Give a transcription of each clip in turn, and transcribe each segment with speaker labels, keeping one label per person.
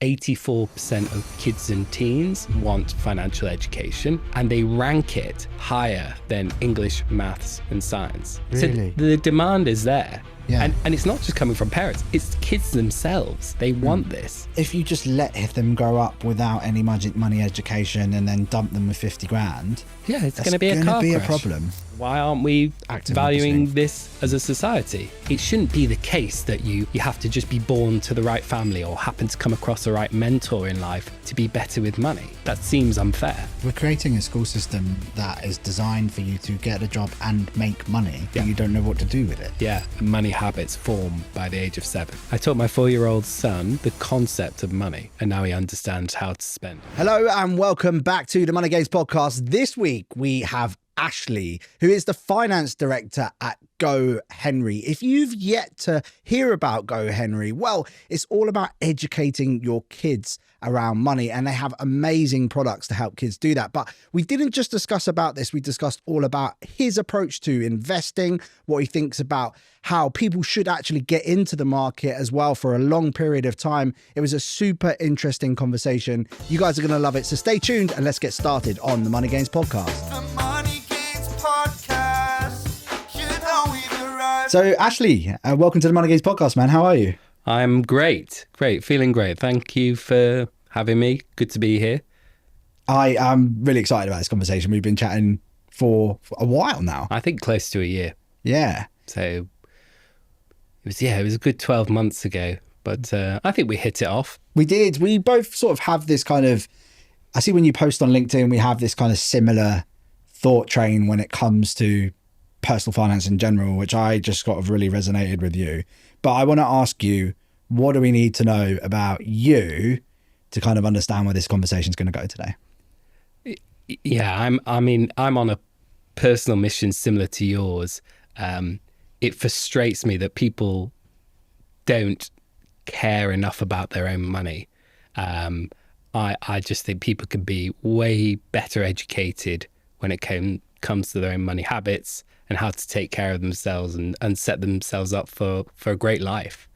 Speaker 1: 84% of kids and teens want financial education, and they rank it higher than English, maths, and science.
Speaker 2: Really?
Speaker 1: So the demand is there.
Speaker 2: Yeah.
Speaker 1: And it's not just coming from parents, it's kids themselves. They want this.
Speaker 2: If you just let them grow up without any money education and then dump them with 50 grand,
Speaker 1: Yeah, it's going to be a car
Speaker 2: It's going to be a
Speaker 1: crash.
Speaker 2: problem.
Speaker 1: Why aren't we
Speaker 2: Active
Speaker 1: valuing
Speaker 2: listening.
Speaker 1: this as a society? It shouldn't be the case that you have to just be born to the right family or happen to come across the right mentor in life to be better with money. That seems unfair.
Speaker 2: We're creating a school system that is designed for you to get a job and make money, but you don't know what to do with it.
Speaker 1: Yeah, money habits form by the age of 7. I taught my 4-year-old son the concept of money, and now he understands how to spend.
Speaker 2: Hello and welcome back to the Money Games podcast. This week we have Ashley, who is the finance director at GoHenry. If you've yet to hear about GoHenry, well, it's all about educating your kids around money, and they have amazing products to help kids do that. But we didn't just discuss about this, we discussed all about his approach to investing, what he thinks about how people should actually get into the market as well for a long period of time. It was a super interesting conversation. You guys are going to love it. So stay tuned and let's get started on the Money Games podcast.
Speaker 3: The Money Games podcast. You know we've arrived.
Speaker 2: So Ashley, welcome to the Money Games podcast, man. How are you?
Speaker 1: I'm great, feeling great. Thank you for having me. Good to be here.
Speaker 2: I am really excited about this conversation. We've been chatting for a while now.
Speaker 1: I think close to a year.
Speaker 2: Yeah.
Speaker 1: So it was a good 12 months ago, but I think we hit it off.
Speaker 2: We did. We both sort of have this kind of, I see when you post on LinkedIn, we have this kind of similar thought train when it comes to personal finance in general, which I just sort of really resonated with you. But I want to ask you, what do we need to know about you to kind of understand where this conversation is going to go today?
Speaker 1: Yeah, I'm on a personal mission similar to yours. It frustrates me that people don't care enough about their own money. I just think people can be way better educated when it comes to their own money habits and how to take care of themselves and set themselves up for a great life.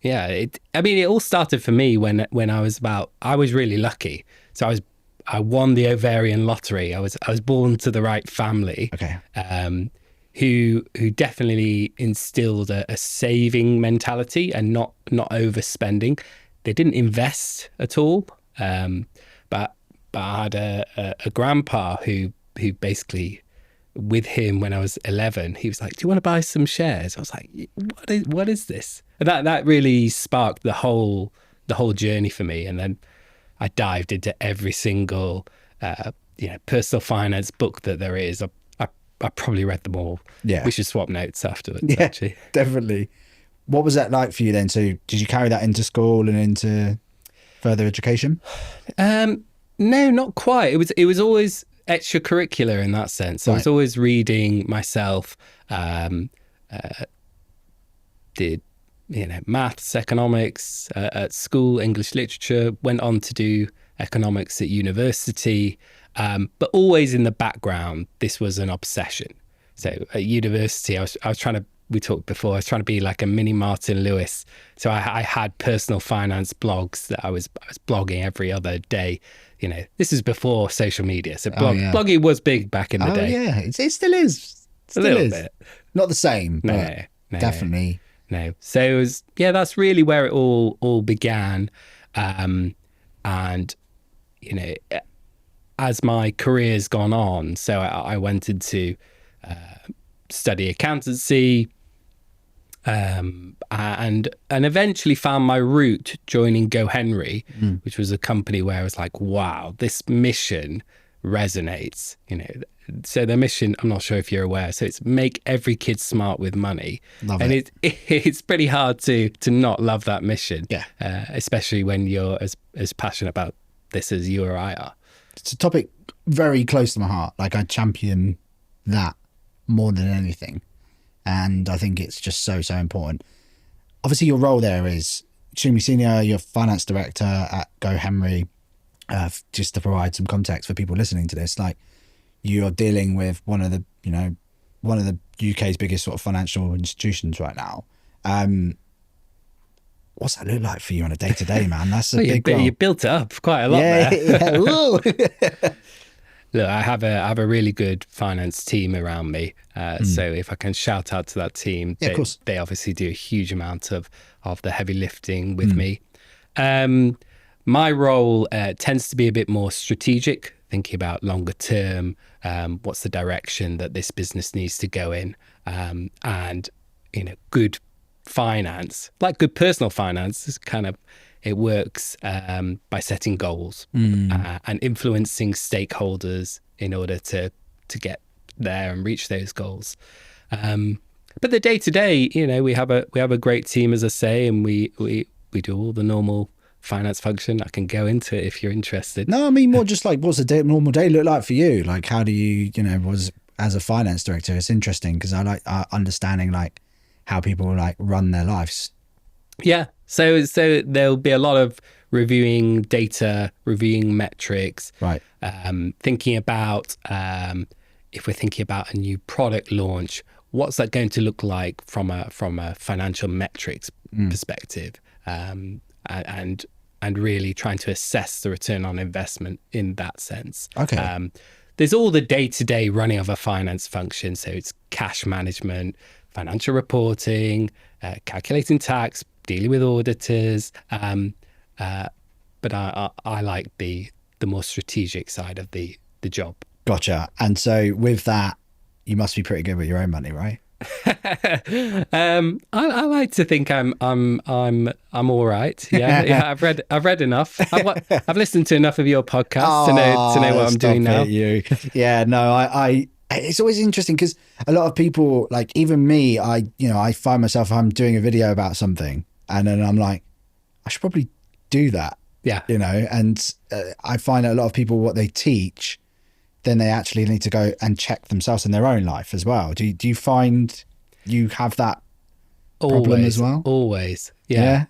Speaker 1: It all started for me when I was really lucky. So I won the ovarian lottery. I was born to the right family.
Speaker 2: Okay.
Speaker 1: Who definitely instilled a saving mentality and not overspending. They didn't invest at all. But I had a grandpa who basically, with him when I was 11, he was like, "Do you want to buy some shares?" I was like, "What is this?" And that really sparked the whole journey for me. And then I dived into every single personal finance book that there is. I probably read them all.
Speaker 2: Yeah.
Speaker 1: We should swap notes afterwards,
Speaker 2: Yeah,
Speaker 1: actually.
Speaker 2: definitely. What was that like for you then? So did you carry that into school and into further education?
Speaker 1: No, not quite. It was always extracurricular in that sense. I was always reading myself, did maths, economics at school, English literature, went on to do economics at university, but always in the background, this was an obsession. So at university, I was trying to, we talked before, I was trying to be like a mini Martin Lewis. So I had personal finance blogs that I was blogging every other day. This is before social media. So blogging was big back in the day.
Speaker 2: Oh yeah, it still is.
Speaker 1: A little bit.
Speaker 2: Not the same, but
Speaker 1: No.
Speaker 2: definitely.
Speaker 1: No. So it was, that's really where it all began. And, as my career's gone on, so I went into study accountancy, and eventually found my route joining GoHenry, which was a company where I was like, wow, this mission resonates. So the mission, I'm not sure if you're aware, so it's make every kid smart with money.
Speaker 2: Love
Speaker 1: and
Speaker 2: it.
Speaker 1: It's pretty hard to not love that mission.
Speaker 2: Yeah.
Speaker 1: Especially when you're as passionate about this as you or I are.
Speaker 2: It's a topic very close to my heart. Like I champion that more than anything. And I think it's just so important. Obviously your role there is extremely senior. You're finance director at GoHenry. Just to provide some context for people listening to this, like you're dealing with one of the UK's biggest sort of financial institutions right now. what's that look like for you on a day to day, man? That's a
Speaker 1: Well,
Speaker 2: big role.
Speaker 1: you built it up quite a lot there.
Speaker 2: Yeah. Woo.
Speaker 1: Look, I have a really good finance team around me. So if I can shout out to that team,
Speaker 2: Yeah, of course.
Speaker 1: they obviously do a huge amount of the heavy lifting with me. My role tends to be a bit more strategic, thinking about longer term, what's the direction that this business needs to go in, and good finance, like good personal finance, is kind of it works by setting goals and influencing stakeholders in order to get there and reach those goals. But the day to day, we have a great team, as I say, and we do all the normal finance function. I can go into it if you're interested.
Speaker 2: No, I mean more just like, what's a normal day look like for you? Like, how do you, as a finance director? It's interesting because I like understanding like how people like run their lives.
Speaker 1: Yeah. So there'll be a lot of reviewing data, reviewing metrics,
Speaker 2: Right.
Speaker 1: Thinking about if we're thinking about a new product launch, what's that going to look like from a financial metrics perspective, and really trying to assess the return on investment in that sense.
Speaker 2: Okay.
Speaker 1: There's all the day-to-day running of a finance function. So it's cash management, financial reporting, calculating tax, dealing with auditors. But I like the more strategic side of the job.
Speaker 2: Gotcha. And so with that, you must be pretty good with your own money, right?
Speaker 1: I like to think I'm all right. Yeah. I've read enough. I've listened to enough of your podcast to know what I'm doing now.
Speaker 2: You. Yeah. No. I. It's always interesting because a lot of people, like even me, I find myself, I'm doing a video about something, and then I'm like, I should probably do that.
Speaker 1: Yeah.
Speaker 2: And I find that a lot of people, what they teach, then they actually need to go and check themselves in their own life as well. Do you find you have that problem as well?
Speaker 1: Always. Yeah.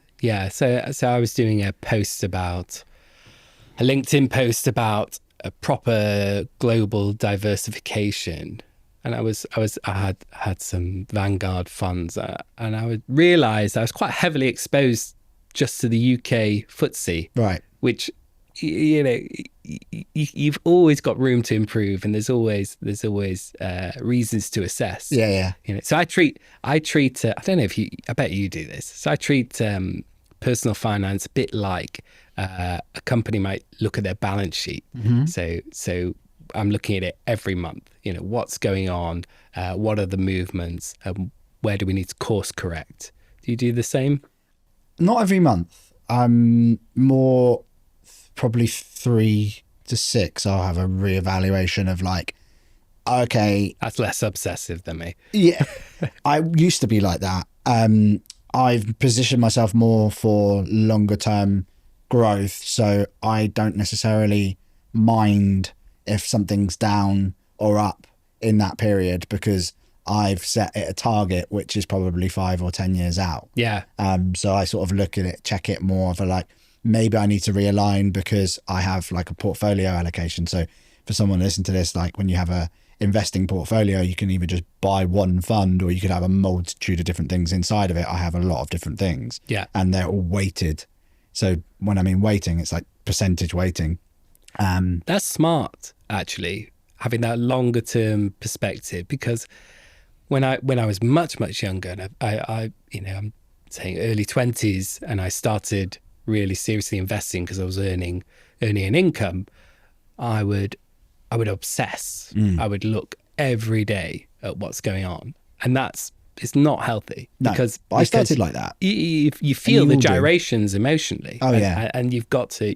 Speaker 1: So I was doing a LinkedIn post about a proper global diversification, and I had some Vanguard funds, and I would realize I was quite heavily exposed just to the UK FTSE,
Speaker 2: Right.
Speaker 1: which you've always got room to improve, and there's always reasons to assess.
Speaker 2: Yeah.
Speaker 1: So I treat I don't know I bet you do this. So I treat personal finance a bit like a company might look at their balance sheet. So I'm looking at it every month. What's going on, what are the movements, where do we need to course correct? Do you do the same?
Speaker 2: Not every month. I'm more probably 3 to 6. I'll have a reevaluation of like, okay,
Speaker 1: That's less obsessive than me.
Speaker 2: yeah, I used to be like that. I've positioned myself more for longer term growth, so I don't necessarily mind if something's down or up in that period because I've set it a target which is probably 5 or 10 years out.
Speaker 1: Yeah.
Speaker 2: So I sort of look at it, check it more of a like, maybe I need to realign because I have like a portfolio allocation. So for someone to listen to this, like when you have a investing portfolio, you can either just buy one fund or you could have a multitude of different things inside of it. I have a lot of different things.
Speaker 1: Yeah.
Speaker 2: And they're all weighted. So when I mean weighting, it's like percentage weighting.
Speaker 1: That's smart, actually, having that longer term perspective, because when I was much younger, and I'm saying early 20s, and I started really seriously investing because I was earning an income, I would obsess. I would look every day at what's going on, and it's not healthy. Because
Speaker 2: I started like that.
Speaker 1: You feel the gyrations emotionally.
Speaker 2: Oh yeah,
Speaker 1: and you've got to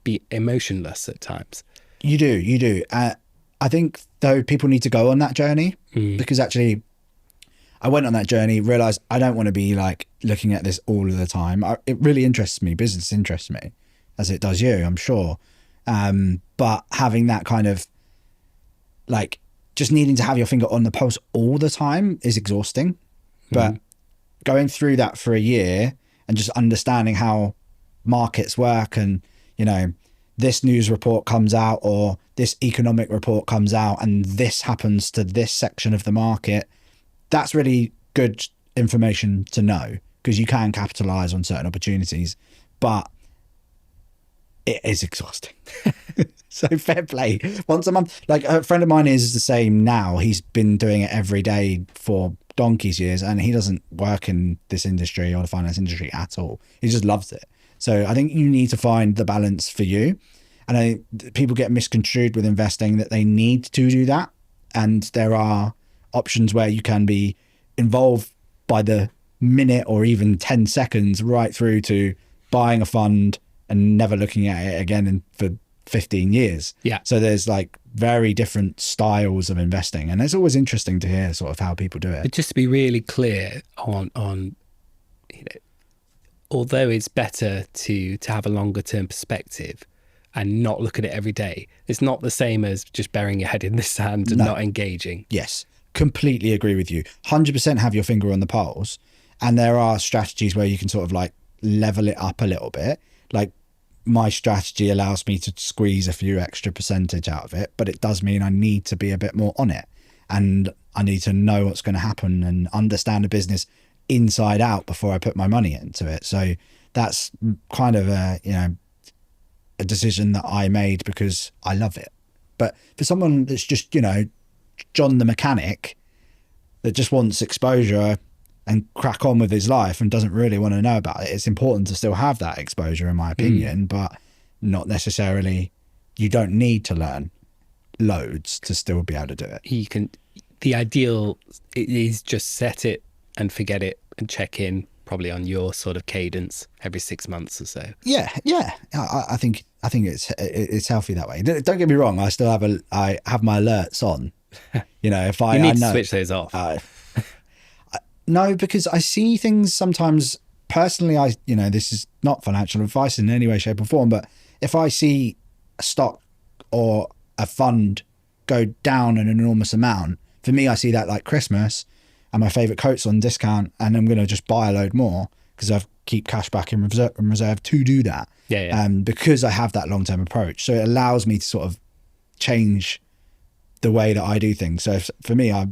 Speaker 1: be emotionless at times.
Speaker 2: You do. I think though people need to go on that journey because actually I went on that journey, realized I don't want to be like looking at this all of the time. It really interests me. Business interests me as it does you, I'm sure. But having that kind of like just needing to have your finger on the pulse all the time is exhausting. But going through that for a year and just understanding how markets work, and this news report comes out or this economic report comes out and this happens to this section of the market, that's really good information to know because you can capitalize on certain opportunities, but it is exhausting. So fair play. Once a month, like a friend of mine is the same now. He's been doing it every day for donkey's years, and he doesn't work in this industry or the finance industry at all. He just loves it. So I think you need to find the balance for you. And people get misconstrued with investing that they need to do that. And there are options where you can be involved by the minute or even 10 seconds right through to buying a fund and never looking at it again for 15 years.
Speaker 1: Yeah.
Speaker 2: So there's like very different styles of investing. And it's always interesting to hear sort of how people do it.
Speaker 1: But just to be really clear on although it's better to have a longer term perspective and not look at it every day, it's not the same as just burying your head in the sand and not engaging.
Speaker 2: Yes, completely agree with you. 100% have your finger on the pulse. And there are strategies where you can sort of like level it up a little bit. Like my strategy allows me to squeeze a few extra percentage out of it, but it does mean I need to be a bit more on it. And I need to know what's going to happen and understand the business inside out before I put my money into it. So that's kind of a decision that I made because I love it. But for someone that's just, John the mechanic that just wants exposure and crack on with his life and doesn't really want to know about it, it's important to still have that exposure, in my opinion, but not necessarily, you don't need to learn loads to still be able to do it.
Speaker 1: The ideal is just set it and forget it and check in probably on your sort of cadence every 6 months or so.
Speaker 2: Yeah. I think it's healthy that way. Don't get me wrong. I still have my alerts on. If I
Speaker 1: need
Speaker 2: to
Speaker 1: switch those off.
Speaker 2: No, because I see things sometimes personally. This is not financial advice in any way, shape, or form. But if I see a stock or a fund go down an enormous amount, for me, I see that like Christmas. And my favourite coat's on discount, and I'm going to just buy a load more because I keep cash back in reserve to do that.
Speaker 1: Yeah.
Speaker 2: Because I have that long-term approach. So it allows me to sort of change the way that I do things. So for me, I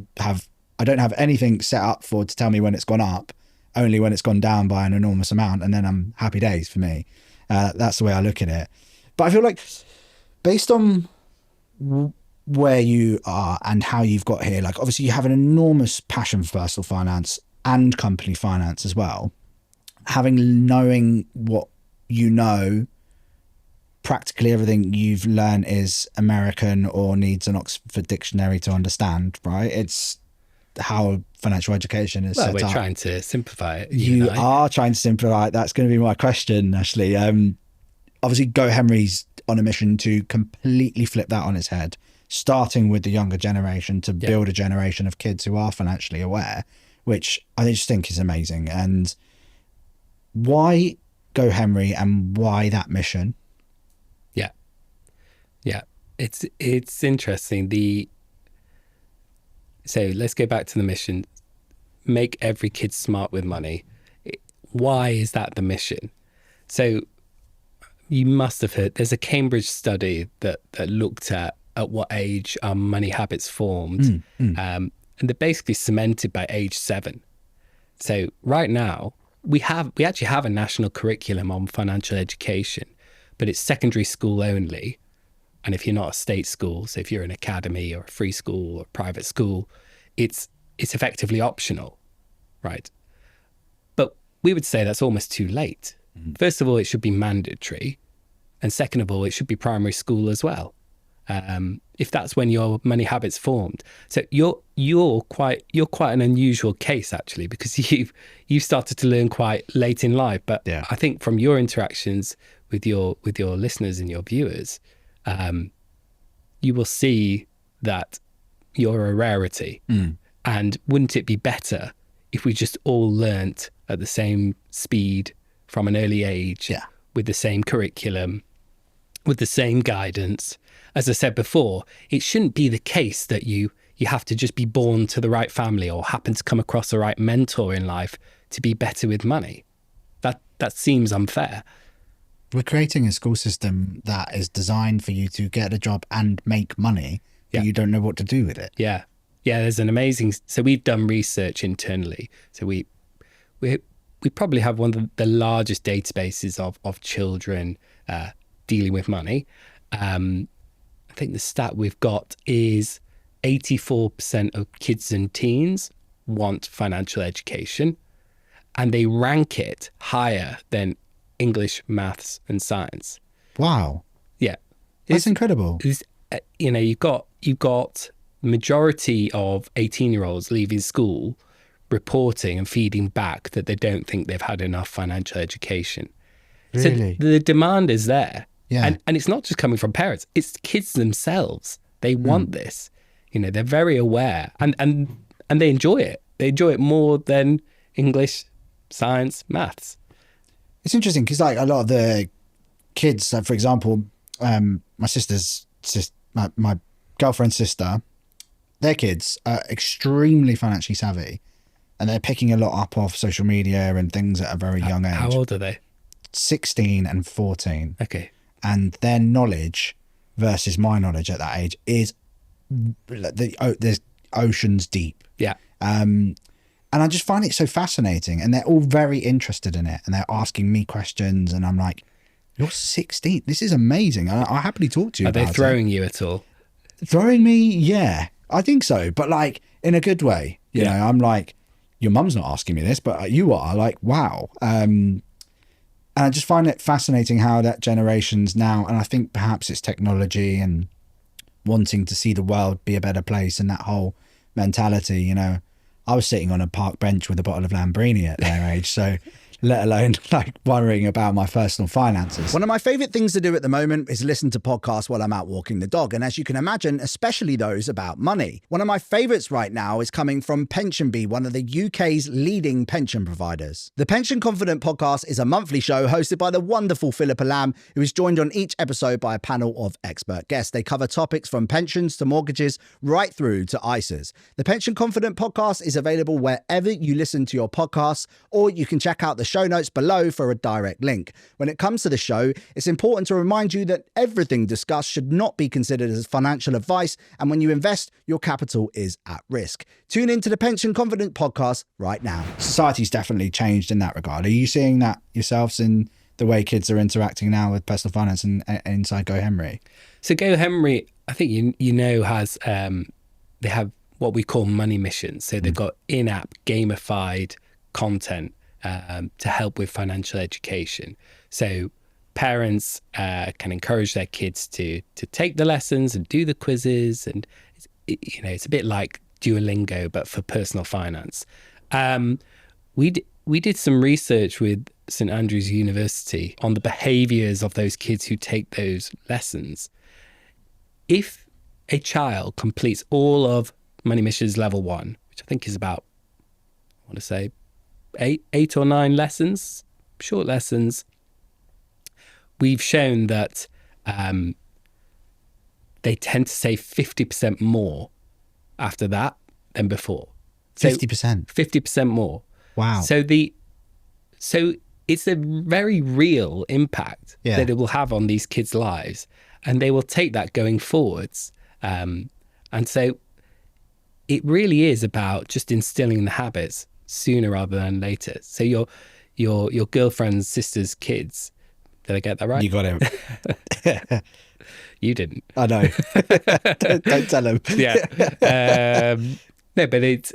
Speaker 2: don't have anything set up to tell me when it's gone up, only when it's gone down by an enormous amount, and then I'm happy days for me. That's the way I look at it. But I feel like based on where you are and how you've got here, like obviously you have an enormous passion for personal finance and company finance as well. Knowing what practically everything you've learned is American or needs an Oxford dictionary to understand, right? It's how financial education is set up.
Speaker 1: We're trying to simplify it.
Speaker 2: You are trying to simplify it. That's going to be my question, Ashley. Obviously GoHenry's on a mission to completely flip that on its head, starting with the younger generation to build a generation of kids who are financially aware, which I just think is amazing. And why GoHenry and why that mission?
Speaker 1: Yeah. It's interesting. So let's go back to the mission. Make every kid smart with money. Why is that the mission? So you must have heard, there's a Cambridge study that looked at what age our money habits formed. And they're basically cemented by age 7. So right now, we actually have a national curriculum on financial education, but it's secondary school only. And if you're not a state school, so if you're an academy or a free school or a private school, it's effectively optional, right? But we would say that's almost too late. First of all, it should be mandatory. And second of all, it should be primary school as well. If that's when your money habits formed. So you're quite an unusual case actually, because you've started to learn quite late in life. But I think from your interactions with your listeners and your viewers, you will see that you're a rarity. And wouldn't it be better if we just all learnt at the same speed from an early age, with the same curriculum, with the same guidance? As I said before, it shouldn't be the case that you have to just be born to the right family or happen to come across the right mentor in life to be better with money. That seems unfair.
Speaker 2: We're creating a school system that is designed for you to get a job and make money, but you don't know what to do with it.
Speaker 1: Yeah, there's an amazing... So we've done research internally. So we probably have one of the largest databases of children dealing with money. I think the stat we've got is 84% of kids and teens want financial education, and they rank it higher than English, maths, and science.
Speaker 2: Wow.
Speaker 1: Yeah,
Speaker 2: That's incredible.
Speaker 1: You've got majority of 18-year-olds leaving school reporting and feeding back that they don't think they've had enough financial education.
Speaker 2: Really?
Speaker 1: So the demand is there.
Speaker 2: Yeah.
Speaker 1: And it's not just coming from parents, it's kids themselves. They want this. They're very aware and they enjoy it. They enjoy it more than English, science, maths.
Speaker 2: It's interesting because like a lot of the kids, for example, my sister's my girlfriend's sister, their kids are extremely financially savvy, and they're picking a lot up off social media and things at a very young age.
Speaker 1: How old are they?
Speaker 2: 16 and 14.
Speaker 1: Okay.
Speaker 2: And their knowledge versus my knowledge at that age is there's oceans deep.
Speaker 1: Yeah.
Speaker 2: And I just find it so fascinating, and they're all very interested in it, and they're asking me questions, and I'm like, you're 16. This is amazing. I'll happily talk to you
Speaker 1: Are
Speaker 2: about
Speaker 1: they throwing you at all?
Speaker 2: Throwing me? Yeah, I think so. But like in a good way. You know, I'm like, your mum's not asking me this, but you are. Like, wow. And I just find it fascinating how that generation's now, and I think perhaps it's technology and wanting to see the world be a better place, and that whole mentality, I was sitting on a park bench with a bottle of Lambrini at their age, so let alone like worrying about my personal finances. One of my favorite things to do at the moment is listen to podcasts while I'm out walking the dog. And as you can imagine, especially those about money. One of my favorites right now is coming from PensionBee, one of the UK's leading pension providers. The Pension Confident podcast is a monthly show hosted by the wonderful Philippa Lamb, who is joined on each episode by a panel of expert guests. They cover topics from pensions to mortgages, right through to ISAs. The Pension Confident podcast is available wherever you listen to your podcasts, or you can check out the show notes below for a direct link. When it comes to the show, it's important to remind you that everything discussed should not be considered as financial advice, and when you invest, your capital is at risk. Tune into the Pension Confident podcast right now. Society's definitely changed in that regard. Are you seeing that yourselves in the way kids are interacting now with personal finance and inside GoHenry?
Speaker 1: So GoHenry, I think has they have what we call money missions. So they've got in-app gamified content to help with financial education. So parents can encourage their kids to take the lessons and do the quizzes, and it's a bit like Duolingo but for personal finance. We did some research with St Andrews University on the behaviours of those kids who take those lessons. If a child completes all of Money Missions Level 1, which I think is about, I want to say, eight or nine lessons, short lessons, we've shown that they tend to save 50% more after that than before. So
Speaker 2: 50%?
Speaker 1: 50% more.
Speaker 2: Wow.
Speaker 1: So it's a very real impact that it will have on these kids' lives, and they will take that going forwards. And so it really is about just instilling the habits sooner rather than later. So your girlfriend's sister's kids, did I get that right?
Speaker 2: You got it.
Speaker 1: You didn't.
Speaker 2: I know. don't tell them.
Speaker 1: Yeah. No, but it's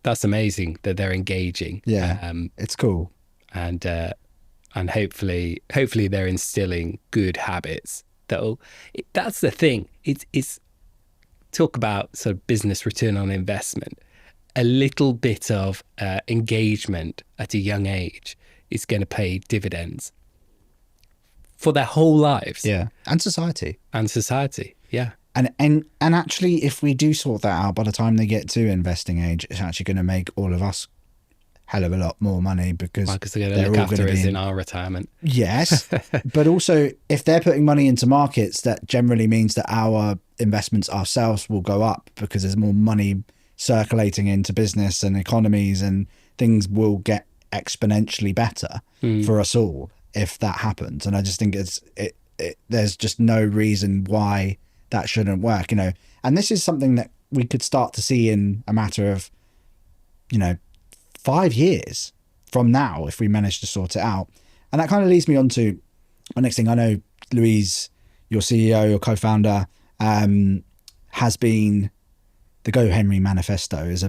Speaker 1: that's amazing that they're engaging.
Speaker 2: Yeah. It's cool.
Speaker 1: And hopefully they're instilling good habits. That's the thing. It's talk about sort of business return on investment. A little bit of engagement at a young age is going to pay dividends for their whole lives.
Speaker 2: Yeah. And society.
Speaker 1: Yeah.
Speaker 2: And actually, if we do sort that out by the time they get to investing age, it's actually going to make all of us hell of a lot more money because
Speaker 1: they're going to look after us in our retirement.
Speaker 2: Yes. But also, if they're putting money into markets, that generally means that our investments ourselves will go up because there's more money circulating into business and economies, and things will get exponentially better for us all if that happens. And I just think there's just no reason why that shouldn't work, and this is something that we could start to see in a matter of 5 years. from now if we manage to sort it out. And that kind of leads me on to the next thing. I know, Louise, your CEO, your co-founder, has been the GoHenry manifesto is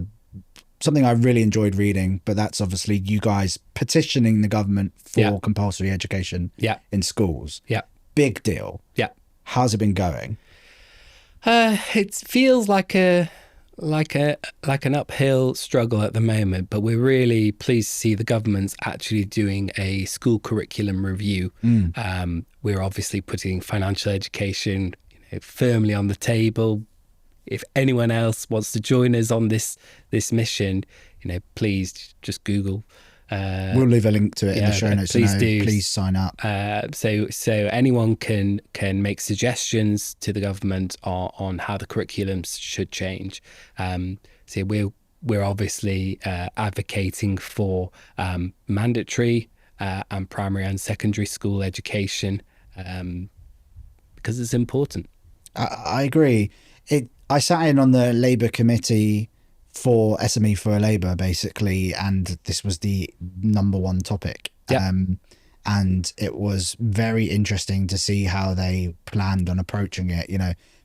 Speaker 2: something I really enjoyed reading, but that's obviously you guys petitioning the government for compulsory education in schools.
Speaker 1: Yeah.
Speaker 2: Big deal.
Speaker 1: Yeah.
Speaker 2: How's it been going?
Speaker 1: It feels like an uphill struggle at the moment, but we're really pleased to see the government's actually doing a school curriculum review. We're obviously putting financial education firmly on the table. If anyone else wants to join us on this mission, please just Google.
Speaker 2: We'll leave a link to it in the show notes.
Speaker 1: Please do.
Speaker 2: Please sign up.
Speaker 1: So anyone can make suggestions to the government on how the curriculums should change. So we're obviously advocating for mandatory and primary and secondary school education because it's important.
Speaker 2: I agree. I sat in on the Labour committee for SME for Labour, basically, and this was the number one topic. And it was very interesting to see how they planned on approaching it.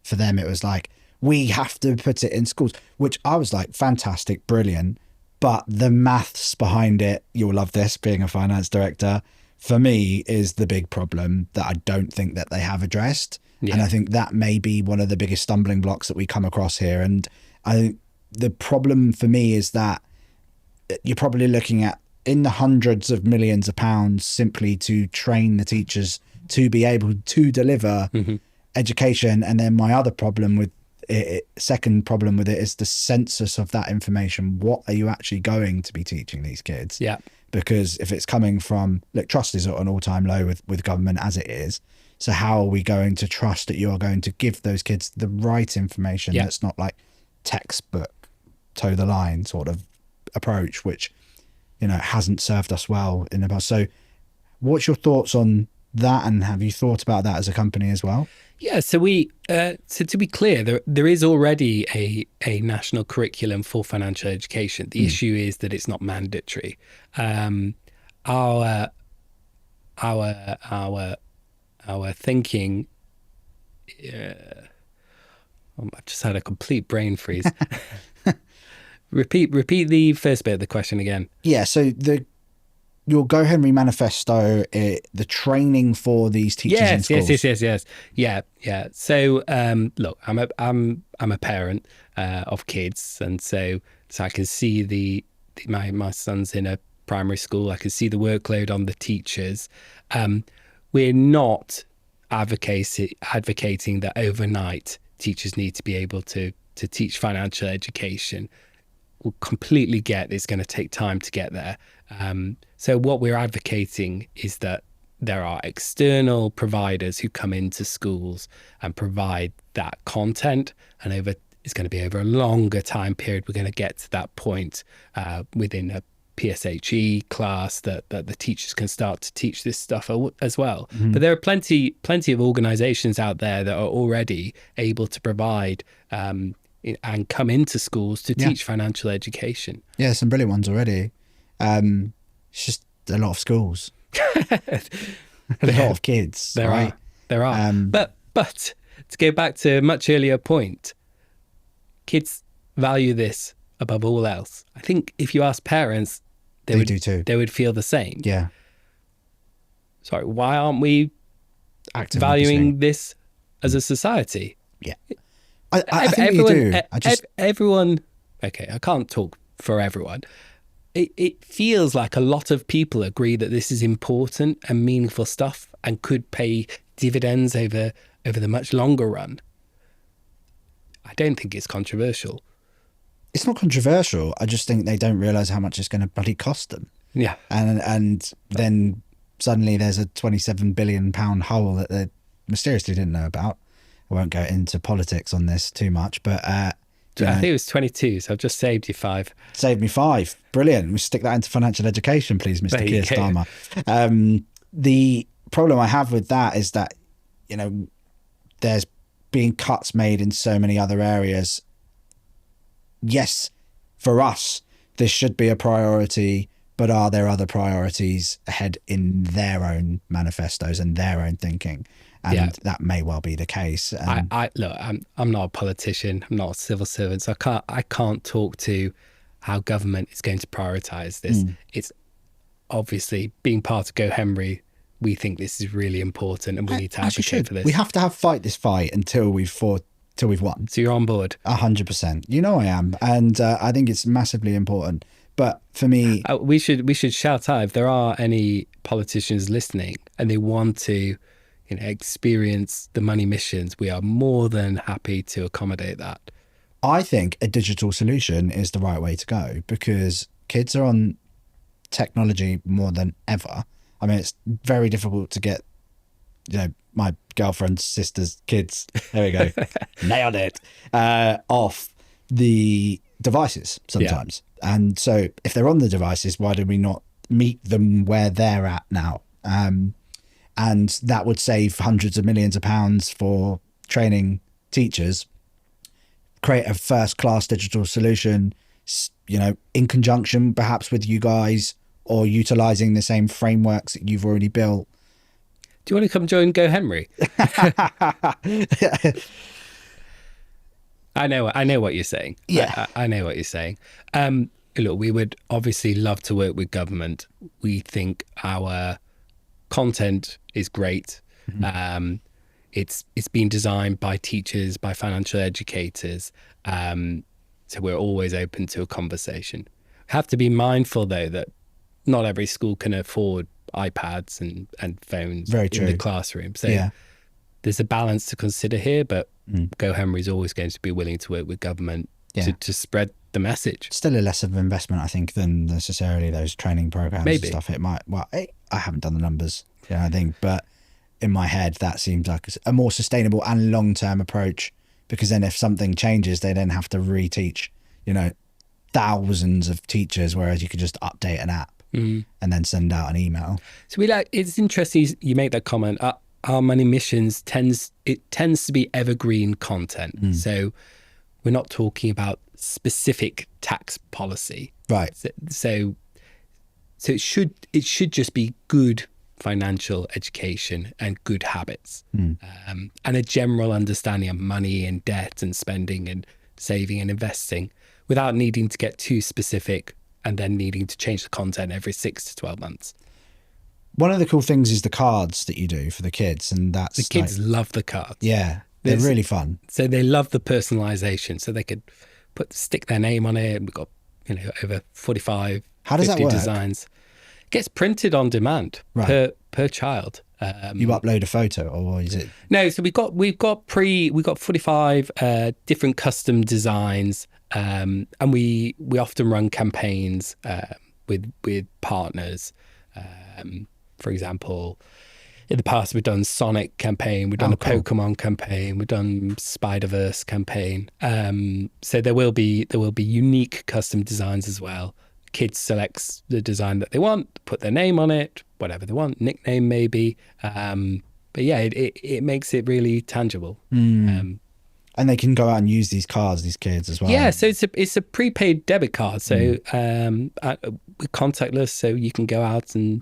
Speaker 2: For them, it was like, we have to put it in schools, which I was like, fantastic, brilliant. But the maths behind it, you'll love this, being a finance director, for me is the big problem that I don't think that they have addressed. And I think that may be one of the biggest stumbling blocks that we come across here. And I think the problem for me is that you're probably looking at in the hundreds of millions of pounds simply to train the teachers to be able to deliver education. And then my other problem with it, second problem with it, is the census of that information. What are you actually going to be teaching these kids? Because if it's coming from, look, trust is at an all-time low with government as it is. So how are we going to trust that you are going to give those kids the right information that's not like textbook, toe the line sort of approach, which, hasn't served us well in the past. So what's your thoughts on that? And have you thought about that as a company as well?
Speaker 1: Yeah, so so to be clear, there is already a national curriculum for financial education. The issue is that it's not mandatory. Our thinking. I've just had a complete brain freeze. Repeat the first bit of the question again.
Speaker 2: Yeah, so your GoHenry manifesto, the training for these teachers in schools.
Speaker 1: Yes. Yeah. So, look, I'm a parent of kids, and so I can see my son's in a primary school. I can see the workload on the teachers. We're not advocating that overnight teachers need to be able to teach financial education. We'll completely get it's going to take time to get there. So what we're advocating is that there are external providers who come into schools and provide that content, and it's going to be over a longer time period. We're going to get to that point within a PSHE class that the teachers can start to teach this stuff as well. But there are plenty of organizations out there that are already able to provide and come into schools to teach financial education. Yeah,
Speaker 2: some brilliant ones already. It's just a lot of schools. A lot of kids.
Speaker 1: There are. But to go back to a much earlier point, kids value this above all else. I think if you ask parents, they do too. They would feel the same.
Speaker 2: Yeah.
Speaker 1: Sorry, why aren't we actively valuing this as a society?
Speaker 2: Yeah. I think everyone, we do.
Speaker 1: Everyone, okay, I can't talk for everyone. It feels like a lot of people agree that this is important and meaningful stuff and could pay dividends over the much longer run. I don't think it's controversial.
Speaker 2: It's not controversial. I just think they don't realise how much it's going to bloody cost them.
Speaker 1: Yeah.
Speaker 2: And then suddenly there's a £27 billion hole that they mysteriously didn't know about. I won't go into politics on this too much, but... I
Speaker 1: think it was 22, so I've just saved you 5.
Speaker 2: Saved me 5. Brilliant. We stick that into financial education, please, Mr. Keir Starmer. The problem I have with that is that, there's being cuts made in so many other areas. Yes, for us, this should be a priority, but are there other priorities ahead in their own manifestos and their own thinking? And that may well be the case.
Speaker 1: I look, I'm not a politician. I'm not a civil servant. So I can't talk to how government is going to prioritize this. It's obviously, being part of GoHenry, we think this is really important and we need to advocate for this.
Speaker 2: We have to fight this fight until we've won.
Speaker 1: So you're on board?
Speaker 2: 100%. You know I am. And I think it's massively important. But for me...
Speaker 1: we should shout out if there are any politicians listening and they want to experience the money missions, we are more than happy to accommodate that.
Speaker 2: I think a digital solution is the right way to go because kids are on technology more than ever. I mean, it's very difficult to get, my girlfriend's sister's kids, there we go, nailed it, off the devices sometimes. Yeah. And so if they're on the devices, why do we not meet them where they're at now? And that would save hundreds of millions of pounds for training teachers, create a first-class digital solution, in conjunction perhaps with you guys or utilising the same frameworks that you've already built.
Speaker 1: Do you want to come join GoHenry? I know what you're saying.
Speaker 2: Yeah.
Speaker 1: I know what you're saying. Look, we would obviously love to work with government. We think our content is great. Mm-hmm. It's been designed by teachers, by financial educators. So we're always open to a conversation. We have to be mindful, though, that not every school can afford iPads and phones
Speaker 2: Very
Speaker 1: in
Speaker 2: true.
Speaker 1: the classroom. So there's a balance to consider here, but GoHenry is always going to be willing to work with government to spread the message.
Speaker 2: Still a less of an investment, I think, than necessarily those training programs and stuff. It might, I haven't done the numbers, I think, but in my head, that seems like a more sustainable and long-term approach, because then if something changes, they then have to reteach, thousands of teachers, whereas you could just update an app and then send out an email.
Speaker 1: So it's interesting you make that comment. Our money missions tends to be evergreen content. So we're not talking about specific tax policy.
Speaker 2: Right.
Speaker 1: So it should just be good financial education and good habits, and a general understanding of money and debt and spending and saving and investing without needing to get too specific and then needing to change the content every 6 to 12 months.
Speaker 2: One of the cool things is the cards that you do for the kids, and that's
Speaker 1: the kids love the cards.
Speaker 2: Yeah, they're really fun.
Speaker 1: So they love the personalization. So they could stick their name on it. We've got over 45,
Speaker 2: How does
Speaker 1: 50
Speaker 2: that work?
Speaker 1: designs. It gets printed on demand per child.
Speaker 2: You upload a photo, or is it?
Speaker 1: No, so we've got 45 different custom designs, and we often run campaigns with partners. For example, in the past we've done Sonic campaign, we've done a Pokemon campaign, we've done Spider-Verse campaign. So there will be unique custom designs as well. Kids select the design that they want, put their name on it, whatever they want, nickname maybe. But yeah, it makes it really tangible.
Speaker 2: And they can go out and use these cards, these kids as well.
Speaker 1: Yeah, so it's a prepaid debit card. So contactless, so you can go out and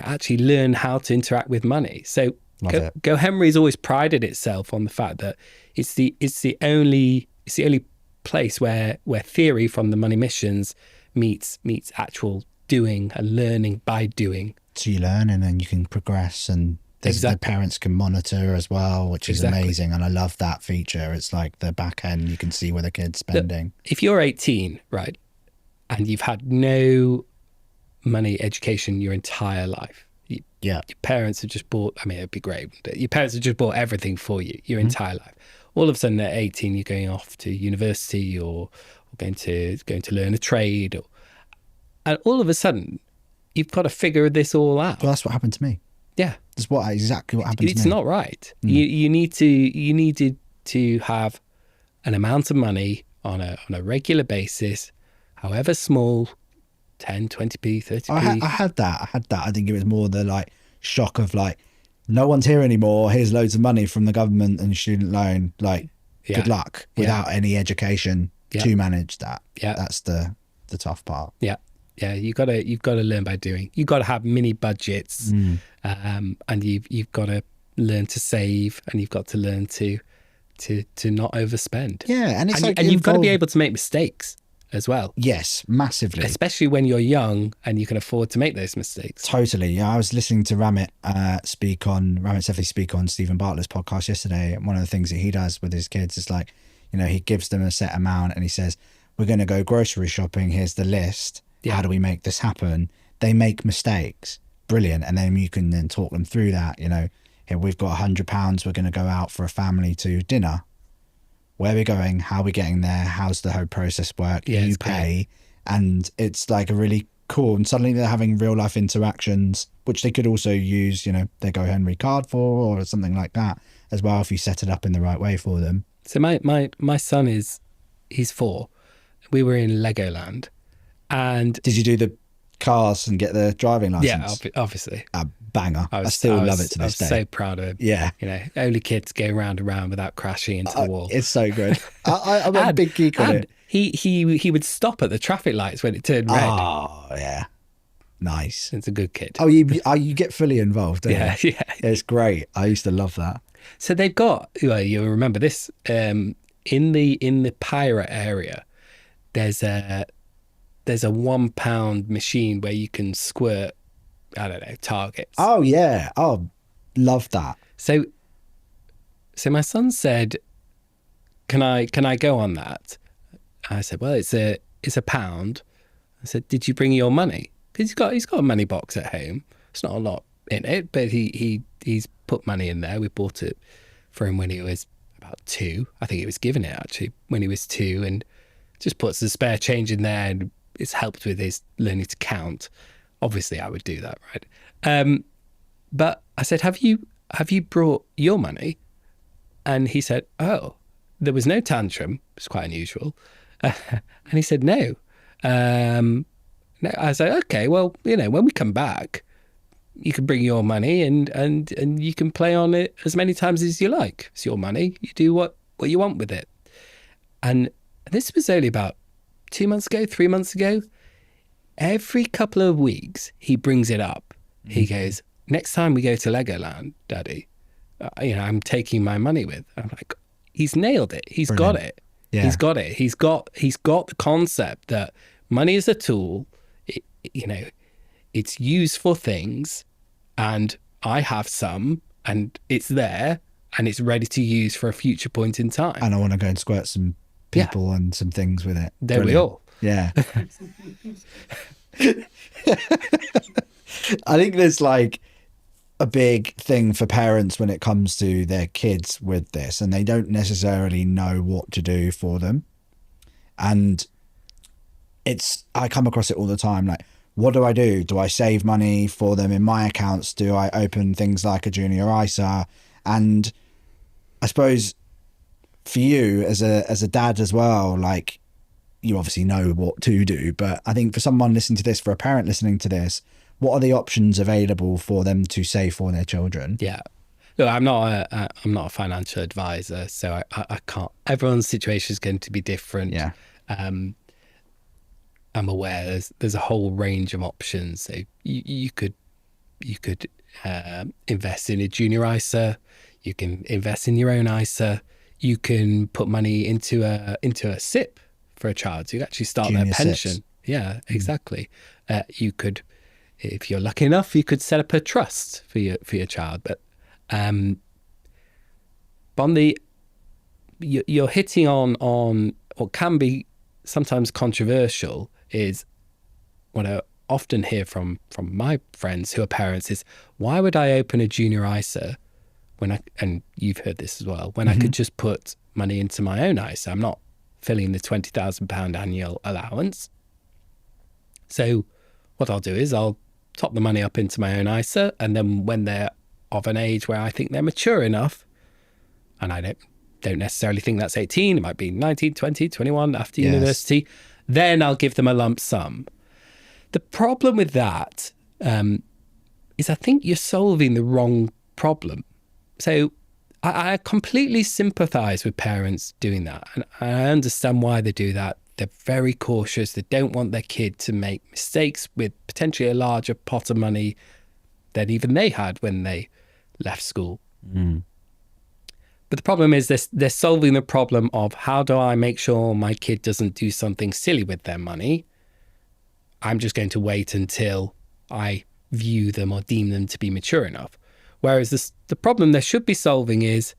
Speaker 1: actually learn how to interact with money. So GoHenry's always prided itself on the fact that it's the only place where theory from the money missions meets actual doing and learning by doing.
Speaker 2: So you learn and then you can progress, and the parents can monitor as well, which is amazing. And I love that feature. It's like the back end, you can see where the kid's spending.
Speaker 1: If you're 18, right, and you've had no money education your entire life, your parents have just bought, it'd be great, your parents have just bought everything for you your entire life. All of a sudden at 18 you're going off to university or going to learn a trade, and all of a sudden you've got to figure this all out.
Speaker 2: Well, that's what happened to me.
Speaker 1: Yeah,
Speaker 2: that's exactly what happened to me.
Speaker 1: It's not right. You needed to have an amount of money on a regular basis, however small, 10, 20p, 30p.
Speaker 2: I had that. I think it was more the shock of no one's here anymore. Here's loads of money from the government and student loan. Good luck without any education to manage that. Yeah. That's the tough part.
Speaker 1: Yeah. Yeah, you've got to learn by doing. You've got to have mini budgets, and you've got to learn to save, and you've got to learn to not overspend.
Speaker 2: Yeah, and it's
Speaker 1: and you've got to be able to make mistakes as well.
Speaker 2: Yes, massively.
Speaker 1: Especially when you're young and you can afford to make those mistakes.
Speaker 2: Totally. Yeah, I was listening to Ramit Sethi speak on Stephen Bartlett's podcast yesterday. And one of the things that he does with his kids is like, he gives them a set amount and he says, we're going to go grocery shopping. Here's the list. Yeah. How do we make this happen? They make mistakes. Brilliant. And then you can then talk them through that. Here we've got £100. We're going to go out for a family to dinner. Where are we going? How are we getting there? How's the whole process work?
Speaker 1: Yeah,
Speaker 2: you pay. And it's like a really cool. And suddenly they're having real life interactions, which they could also use, their GoHenry card for or something like that as well, if you set it up in the right way for them.
Speaker 1: So my son he's 4. We were in Legoland. And
Speaker 2: did you do the cars and get the driving license?
Speaker 1: Yeah, obviously.
Speaker 2: A banger. I still love it to this day.
Speaker 1: I was so proud of him.
Speaker 2: Yeah.
Speaker 1: Only kids go round and round without crashing into the wall.
Speaker 2: It's so good. I'm a big geek on it.
Speaker 1: He would stop at the traffic lights when it turned red.
Speaker 2: Oh, yeah. Nice.
Speaker 1: It's a good kid.
Speaker 2: Oh, you get fully involved, don't you?
Speaker 1: Yeah.
Speaker 2: It's great. I used to love that.
Speaker 1: So they've got, you'll remember this, in the pirate area, there's a £1 machine where you can squirt, I don't know, targets.
Speaker 2: Oh yeah. Oh, love that.
Speaker 1: So my son said, can I go on that? I said, well, it's a £1. I said, did you bring your money? Because he's got a money box at home. It's not a lot in it, but he's put money in there. We bought it for him when he was about 2. I think he was given it actually when he was 2, and just puts the spare change in there, and it's helped with his learning to count. Obviously, I would do that, right? But I said, have you brought your money? And he said, oh, there was no tantrum. It's quite unusual. And he said, no. No. I said, okay, well, when we come back, you can bring your money and you can play on it as many times as you like. It's your money. You do what you want with it. And this was only about 2 months ago, 3 months ago. Every couple of weeks, he brings it up. Mm-hmm. He goes, next time we go to Legoland, Daddy, I'm taking my money with. I'm like, he's nailed it. He's Brilliant. Got it. Yeah. He's got it. He's got the concept that money is a tool. It's used for things, and I have some, and it's there, and it's ready to use for a future point in time.
Speaker 2: And I want to go and squirt some people and some things with it.
Speaker 1: There we all.
Speaker 2: Yeah. I think there's like a big thing for parents when it comes to their kids with this, and they don't necessarily know what to do for them. And I come across it all the time. Like, what do I do? Do I save money for them in my accounts? Do I open things like a junior ISA? And I suppose for you as a dad as well, like, you obviously know what to do, but I think for someone listening to this, for a parent listening to this, what are the options available for them to save for their children?
Speaker 1: Yeah. Look, I'm not a financial advisor, so I can't. Everyone's situation is going to be different.
Speaker 2: Yeah.
Speaker 1: I'm aware there's a whole range of options. So you could invest in a junior ISA. You can invest in your own ISA. You can put money into a SIP for a child. So you actually start
Speaker 2: junior
Speaker 1: their pension.
Speaker 2: SIPs.
Speaker 1: Yeah, exactly. You could, if you're lucky enough, you could set up a trust for your child. But you're hitting on what can be sometimes controversial is what I often hear from my friends who are parents is, why would I open a junior ISA and you've heard this as well, when I could just put money into my own ISA? I'm not filling the £20,000 annual allowance. So what I'll do is I'll top the money up into my own ISA, and then when they're of an age where I think they're mature enough, and I don't necessarily think that's 18, it might be 19, 20, 21 after university, then I'll give them a lump sum. The problem with that is I think you're solving the wrong problem. So I completely sympathise with parents doing that, and I understand why they do that. they're very cautious. They don't want their kid to make mistakes with potentially a larger pot of money than even they had when they left school. But the problem is they're solving the problem of, how do I make sure my kid doesn't do something silly with their money? I'm just going to wait until I view them or deem them to be mature enough. Whereas the problem they should be solving is,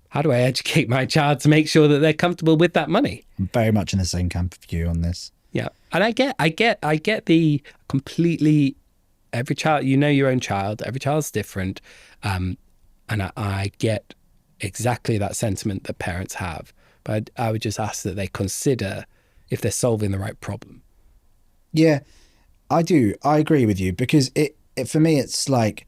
Speaker 1: how do I educate my child to make sure that they're comfortable with that money?
Speaker 2: I'm very much in the same camp of you on this.
Speaker 1: Yeah. And I get the completely, every child, you know your own child, every child's different. And I get exactly that sentiment that parents have. But I would just ask that they consider if they're solving the right problem.
Speaker 2: Yeah, I do. I agree with you, because it for me, it's like,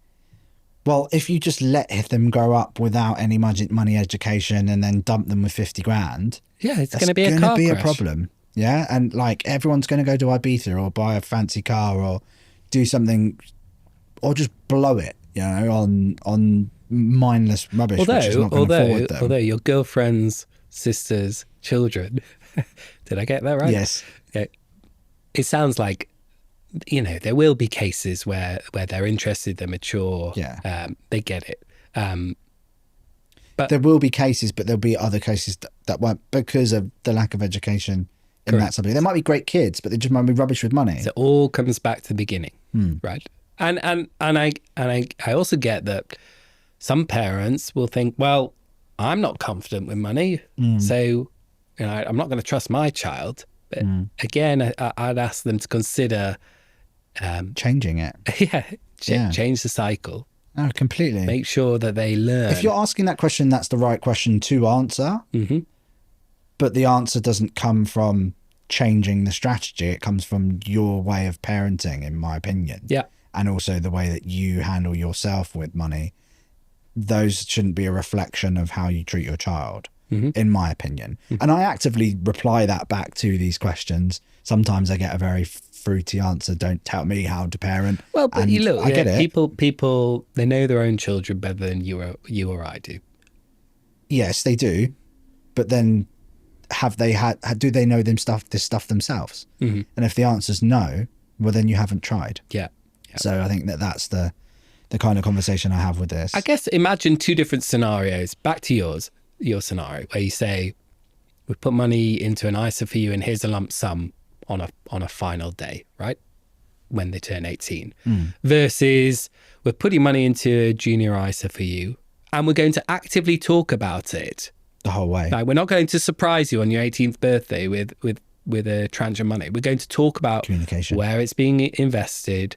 Speaker 2: well, if you just let them grow up without any money education and then dump them with 50 grand,
Speaker 1: yeah, it's going to be a car crash.
Speaker 2: Problem. Yeah. And like, everyone's going to go to Ibiza or buy a fancy car or do something, or just blow it, on mindless rubbish, which is not going to forward them.
Speaker 1: Although your girlfriend's sister's children, did I get that right?
Speaker 2: Yes.
Speaker 1: Yeah. It sounds like, there will be cases where they're interested, they're mature, they get it. But
Speaker 2: there will be cases, but there'll be other cases that won't, because of the lack of education in that subject. There might be great kids, but they just might be rubbish with money.
Speaker 1: So it all comes back to the beginning, right? And I also get that some parents will think, well, I'm not confident with money, so I'm not going to trust my child. But again, I'd ask them to consider
Speaker 2: changing it.
Speaker 1: Change the cycle.
Speaker 2: Oh, completely.
Speaker 1: Make sure that they learn.
Speaker 2: If you're asking that question, that's the right question to answer. But the answer doesn't come from changing the strategy. It comes from your way of parenting, in my opinion.
Speaker 1: Yeah.
Speaker 2: And also the way that you handle yourself with money. Those shouldn't be a reflection of how you treat your child, in my opinion. And I actively reply that back to these questions. Sometimes I get a very fruity answer. Don't tell me how to parent.
Speaker 1: Well, but you look,
Speaker 2: I get it.
Speaker 1: People, they know their own children better than you or I do.
Speaker 2: Yes, they do. But then do they know this stuff themselves? And if the answer's no, well, then you haven't tried.
Speaker 1: Yeah.
Speaker 2: So I think that's the kind of conversation I have with this.
Speaker 1: I guess imagine two different scenarios. Back to your scenario, where you say, we put money into an ISA for you and here's a lump sum on a final day, right? When they turn 18. Versus we're putting money into a junior ISA for you and we're going to actively talk about it
Speaker 2: the whole way.
Speaker 1: Like, we're not going to surprise you on your 18th birthday with a tranche of money. We're going to talk about
Speaker 2: communication,
Speaker 1: where it's being invested,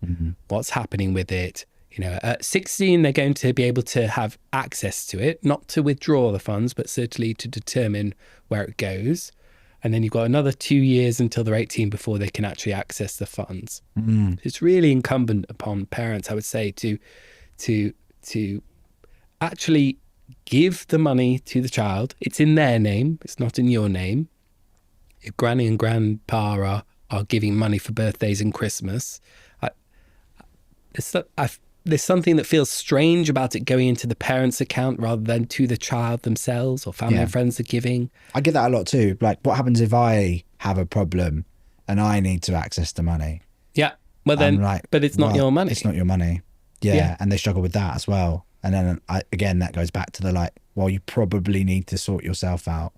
Speaker 1: what's happening with it. At 16, they're going to be able to have access to it, not to withdraw the funds, but certainly to determine where it goes. And then you've got another 2 years until they're 18 before they can actually access the funds. It's really incumbent upon parents, I would say, to actually give the money to the child. It's in their name. It's not in your name. If granny and grandpa are giving money for birthdays and Christmas, there's something that feels strange about it going into the parents' account rather than to the child themselves, or family and friends are giving. I
Speaker 2: get that a lot too. Like, what happens if I have a problem and I need to access the money?
Speaker 1: Yeah. Well, then, but it's not your money.
Speaker 2: It's not your money. Yeah. And they struggle with that as well. And then again, that goes back to the you probably need to sort yourself out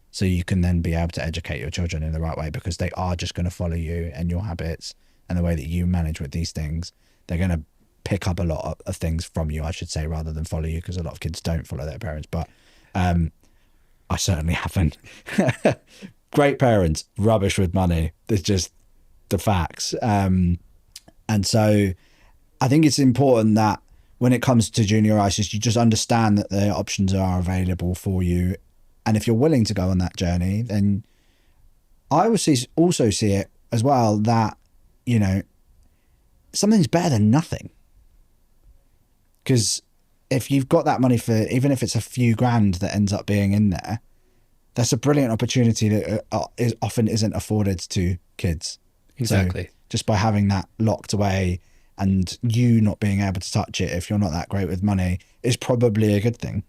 Speaker 2: so you can then be able to educate your children in the right way, because they are just going to follow you and your habits and the way that you manage with these things. They're going to pick up a lot of things from you, I should say, rather than follow you, because a lot of kids don't follow their parents. But I certainly haven't. Great parents, rubbish with money. It's just the facts. And so I think it's important that when it comes to junior ISIS, you just understand that the options are available for you. And if you're willing to go on that journey, then I would also see it as well that, something's better than nothing. Because if you've got that money for, even if it's a few grand that ends up being in there, that's a brilliant opportunity that often isn't afforded to kids.
Speaker 1: Exactly.
Speaker 2: So just by having that locked away and you not being able to touch it if you're not that great with money is probably a good thing.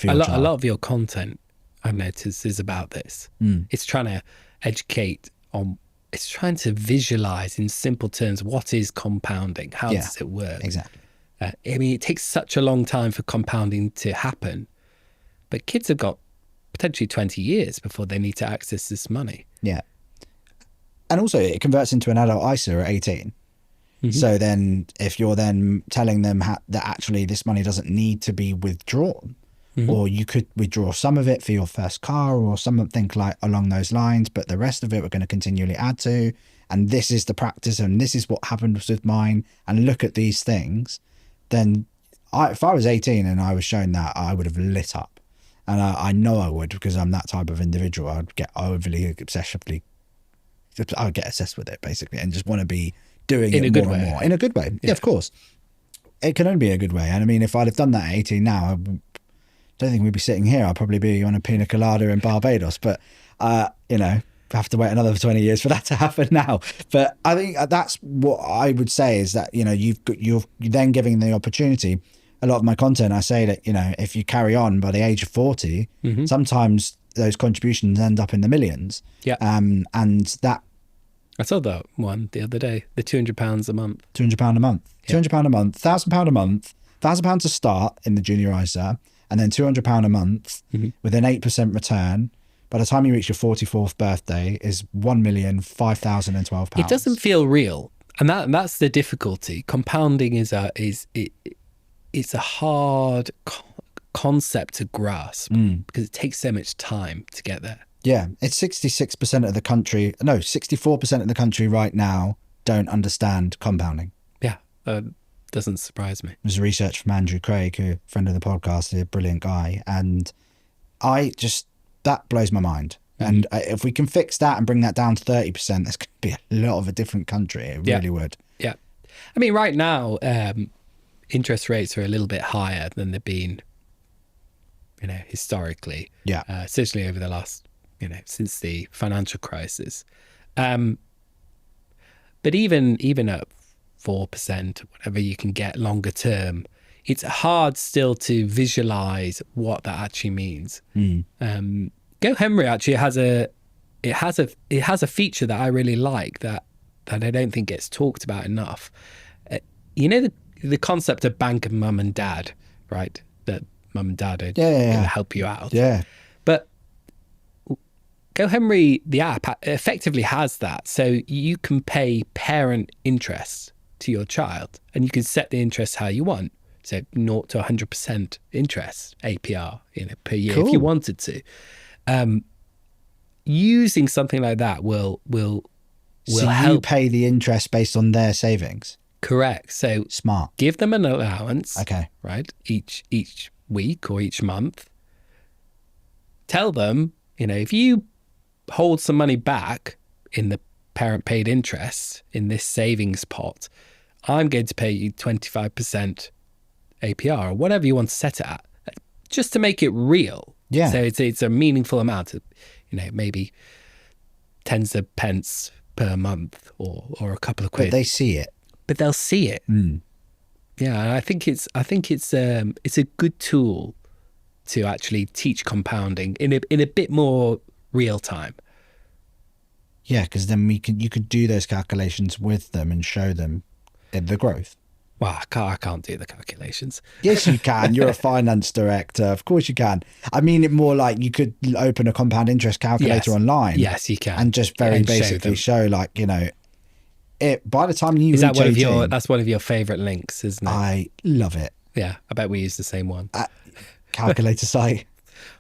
Speaker 2: A
Speaker 1: lot of your content, I've noticed, is about this. It's trying to educate on. It's trying to visualize in simple terms what is compounding, how does it work.
Speaker 2: Exactly.
Speaker 1: I mean, it takes such a long time for compounding to happen, but kids have got potentially 20 years before they need to access this money.
Speaker 2: Yeah. And also it converts into an adult ISA at 18. So then if you're then telling them that actually this money doesn't need to be withdrawn, or you could withdraw some of it for your first car or something like along those lines, but the rest of it we're going to continually add to, and this is the practice and this is what happened with mine, and look at these things, then if I was 18 and I was shown that, I would have lit up. And I know I would, because I'm that type of individual. I'd get overly obsessively, I would get obsessed with it basically, and just want to be doing it more and more in a good way. Yeah, of course. It can only be a good way. And I mean, if I'd have done that at 18 now, I don't think we'd be sitting here. I'd probably be on a pina colada in Barbados. But, you know, have to wait another 20 years for that to happen now. But I think that's what I would say is that, you know, you're then giving the opportunity. A lot of my content, I say that, you know, if you carry on by the age of 40, sometimes those contributions end up in the millions.
Speaker 1: Yeah.
Speaker 2: And that,
Speaker 1: I saw that one the other day, the £200 a month.
Speaker 2: £200 a month,
Speaker 1: Yeah.
Speaker 2: £200 a month, £1,000 a month, £1,000 to start in the junior ISA, and then £200 a month with an 8% return. By the time you reach your 44th birthday, is £1,005,012.
Speaker 1: It doesn't feel real, and that's the difficulty. Compounding is it's a hard concept to grasp because it takes so much time to get there.
Speaker 2: Yeah, it's 64% of the country right now don't understand compounding.
Speaker 1: Yeah, doesn't surprise me.
Speaker 2: There's research from Andrew Craig, who friend of the podcast, a brilliant guy, and that blows my mind. And if we can fix that and bring that down to 30%, that's going to be a lot of a different country. It really would.
Speaker 1: Yeah, I mean, right now, interest rates are a little bit higher than they've been, you know, historically.
Speaker 2: Yeah,
Speaker 1: certainly over the last, you know, since the financial crisis. But even at 4%, whatever you can get longer term, it's hard still to visualize what that actually means. GoHenry actually has a feature that I really like that I don't think gets talked about enough. You know, the concept of bank of mum and dad, right? That mum and dad are going to help you out.
Speaker 2: Yeah.
Speaker 1: But GoHenry, the app, effectively has that. So you can pay parent interest to your child, and you can set the interest how you want. So 0 to 100% interest APR, you know, per year if you wanted to. Using something like that will
Speaker 2: so
Speaker 1: help.
Speaker 2: You pay the interest based on their savings.
Speaker 1: Correct. So
Speaker 2: Smart.
Speaker 1: give them an allowance.
Speaker 2: Okay.
Speaker 1: Right. Each week or each month. Tell them, you know, if you hold some money back in the parent paid interest in this savings pot, I'm going to pay you 25% APR or whatever you want to set it at, just to make it real.
Speaker 2: Yeah.
Speaker 1: So it's a meaningful amount of, you know, maybe tens of pence per month or a couple of quid.
Speaker 2: But they see it.
Speaker 1: But they'll see it. Yeah, and I think it's a good tool to actually teach compounding in a bit more real time.
Speaker 2: Yeah, because then you could do those calculations with them and show them the growth.
Speaker 1: Well, I can't do the calculations.
Speaker 2: Yes, you can. You're a finance director. Of course you can. I mean it more like you could open a compound interest calculator online.
Speaker 1: Yes, you can.
Speaker 2: And just very basically show like, you know, it by the time you reach 18,
Speaker 1: that's one of your favorite links, isn't it?
Speaker 2: I love it.
Speaker 1: Yeah, I bet we use the same one.
Speaker 2: Calculator site.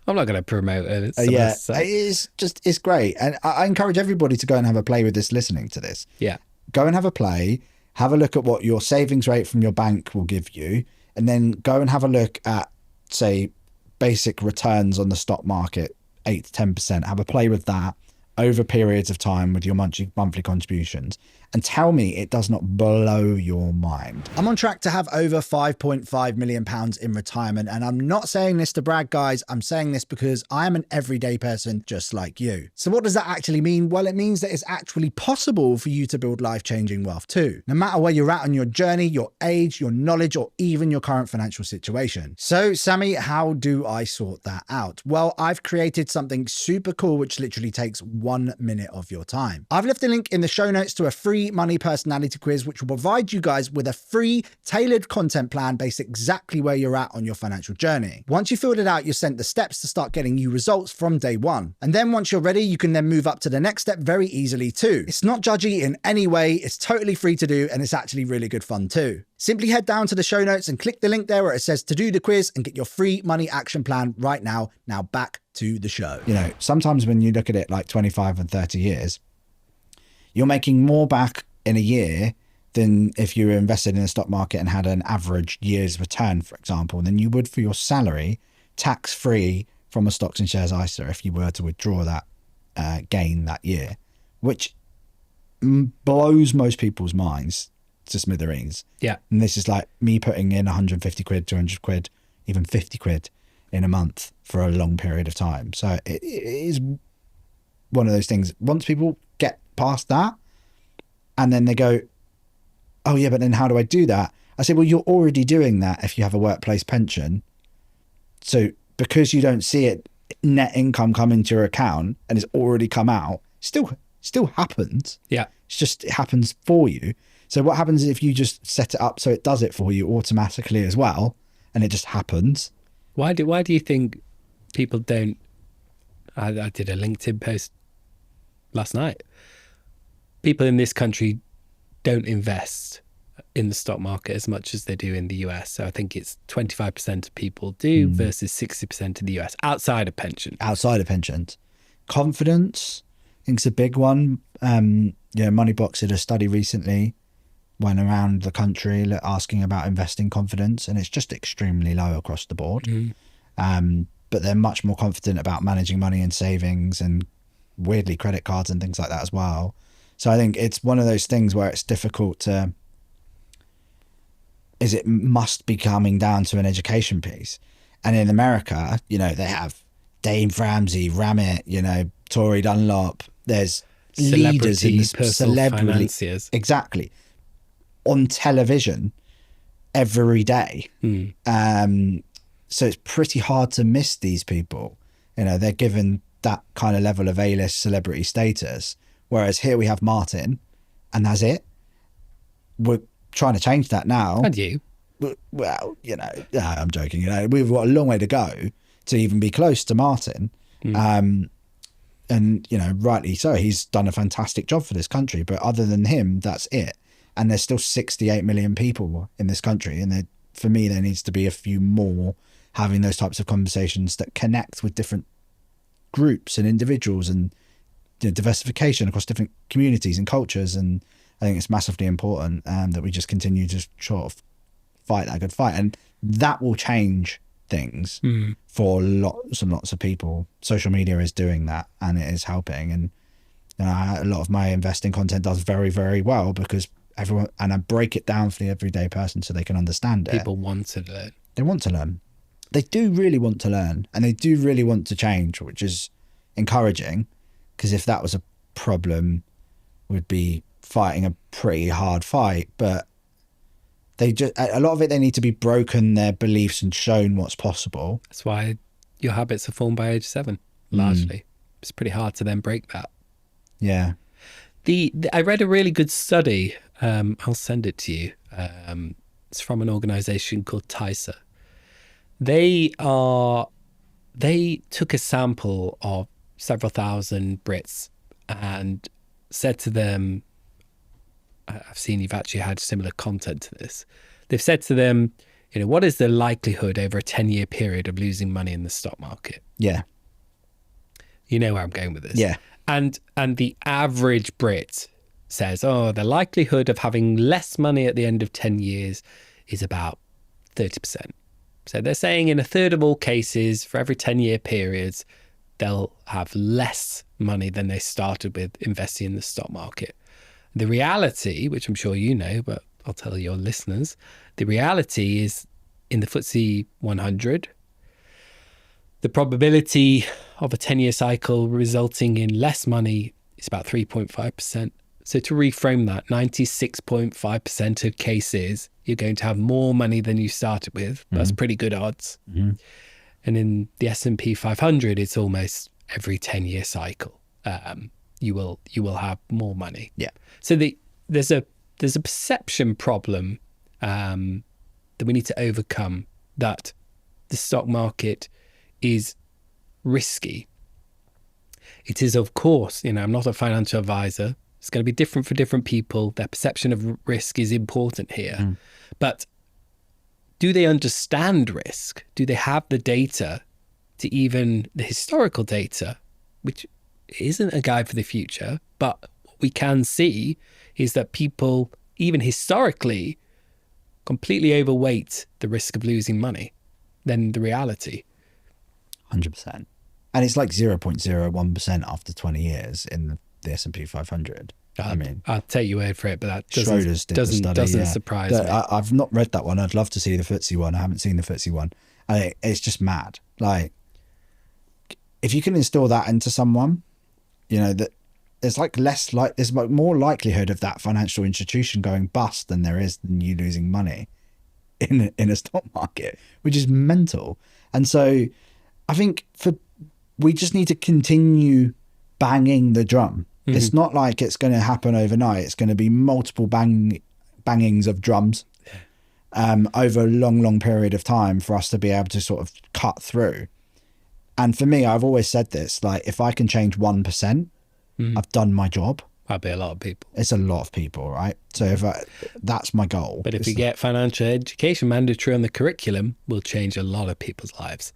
Speaker 1: I'm not going to promote it.
Speaker 2: Yeah, it's great. And I encourage everybody to go and have a play with this, listening to this.
Speaker 1: Yeah.
Speaker 2: Go and have a play. Have a look at what your savings rate from your bank will give you, and then go and have a look at, say, basic returns on the stock market, 8 to 10%. Have a play with that over periods of time with your monthly contributions, and tell me it does not blow your mind. I'm on track to have over £5.5 million in retirement, and I'm not saying this to brag, guys. I'm saying this because I am an everyday person just like you. So what does that actually mean? Well, it means that it's actually possible for you to build life-changing wealth too, no matter where you're at on your journey, your age, your knowledge, or even your current financial situation. So Sammy, how do I sort that out? Well, I've created something super cool, which literally takes 1 minute of your time. I've left a link in the show notes to a free money personality quiz, which will provide you guys with a free tailored content plan based exactly where you're at on your financial journey. Once you filled it out, you're sent the steps to start getting you results from day one. And then once you're ready, you can then move up to the next step very easily too. It's not judgy in any way. It's totally free to do, and it's actually really good fun too. Simply head down to the show notes and click the link there where it says to do the quiz and get your free money action plan right now. Now back to the show. You know, sometimes when you look at it like 25 and 30 years, you're making more back in a year than if you were invested in the stock market and had an average year's return, for example, than you would for your salary, tax-free from a stocks and shares ISA if you were to withdraw that gain that year, which blows most people's minds to smithereens.
Speaker 1: Yeah.
Speaker 2: And this is like me putting in 150 quid, 200 quid, even 50 quid in a month for a long period of time. So it is one of those things. Once people get past that and then they go, oh yeah, but then how do I do that? I say, well, you're already doing that if you have a workplace pension. So because you don't see it, net income come into your account and it's already come out, still happens.
Speaker 1: Yeah.
Speaker 2: It's just, it happens for you. So what happens if you just set it up so it does it for you automatically as well, and it just happens?
Speaker 1: Why do you think people don't? I did a LinkedIn post last night. People in this country don't invest in the stock market as much as they do in the US. So I think it's 25% of people do versus 60% in the US outside of pension.
Speaker 2: Outside of pensions. Confidence, I think it's a big one. Moneybox did a study recently, went around the country asking about investing confidence, and it's just extremely low across the board. But they're much more confident about managing money and savings and weirdly credit cards and things like that as well. So I think it's one of those things where it's difficult to, it must be coming down to an education piece. And in America, they have Dave Ramsey, Ramit, Tory Dunlop. There's leaders in the celebrity
Speaker 1: financiers.
Speaker 2: Exactly. On television every day. So it's pretty hard to miss these people. They're given that kind of level of A-list celebrity status. Whereas here we have Martin, and that's it. We're trying to change that now.
Speaker 1: And you?
Speaker 2: Well, I'm joking. We've got a long way to go to even be close to Martin. And, rightly so. He's done a fantastic job for this country. But other than him, that's it. And there's still 68 million people in this country. And for me, there needs to be a few more having those types of conversations that connect with different groups and individuals and diversification across different communities and cultures. And I think it's massively important that we just continue to sort of fight that good fight. And that will change things for lots and lots of people. Social media is doing that, and it is helping. And a lot of my investing content does very, very well because everyone, and I break it down for the everyday person so they can understand it.
Speaker 1: People want to learn.
Speaker 2: They want to learn. They do really want to learn, and they do really want to change, which is encouraging, because if that was a problem, we'd be fighting a pretty hard fight. But a lot of it, they need to be broken, their beliefs, and shown what's possible.
Speaker 1: That's why your habits are formed by age 7, largely. It's pretty hard to then break that.
Speaker 2: Yeah.
Speaker 1: I read a really good study. I'll send it to you. It's from an organization called TISA. They took a sample of several thousand Brits and said to them, I've seen you've actually had similar content to this. They've said to them, what is the likelihood over a 10-year period of losing money in the stock market?
Speaker 2: Yeah.
Speaker 1: You know where I'm going with this.
Speaker 2: Yeah.
Speaker 1: And the average Brit says, the likelihood of having less money at the end of 10 years is about 30%. So they're saying in a third of all cases, for every 10-year periods, they'll have less money than they started with investing in the stock market. The reality, which I'm sure you know, but I'll tell your listeners, the reality is in the FTSE 100, the probability of a 10-year cycle resulting in less money is about 3.5%. So to reframe that, 96.5% of cases, you're going to have more money than you started with. That's pretty good odds. And in the S&P 500, it's almost every 10-year cycle. You will have more money.
Speaker 2: Yeah.
Speaker 1: So there's a perception problem that we need to overcome, that the stock market is risky. It is, of course, I'm not a financial advisor. It's going to be different for different people. Their perception of risk is important here. But do they understand risk? Do they have the data, to even the historical data, which isn't a guide for the future, but what we can see is that people, even historically, completely overweight the risk of losing money than the reality.
Speaker 2: 100%. And it's like 0.01% after 20 years in the S&P 500.
Speaker 1: I'll take your word for it, but that
Speaker 2: Schroders did the study,
Speaker 1: doesn't surprise me.
Speaker 2: I've not read that one. I'd love to see the FTSE one. I haven't seen the FTSE one. And it's just mad. Like, if you can install that into someone, that there's there's more likelihood of that financial institution going bust than there is than you losing money in a stock market, which is mental. And so I think we just need to continue banging the drum. It's not like it's going to happen overnight. It's going to be multiple bangings of drums over a long period of time for us to be able to sort of cut through. And for me, I've always said this, like, if I can change 1%, I've done my job.
Speaker 1: That'd be a lot of people.
Speaker 2: It's a lot of people, right? So that's my goal.
Speaker 1: But if we get financial education mandatory on the curriculum, we'll change a lot of people's lives.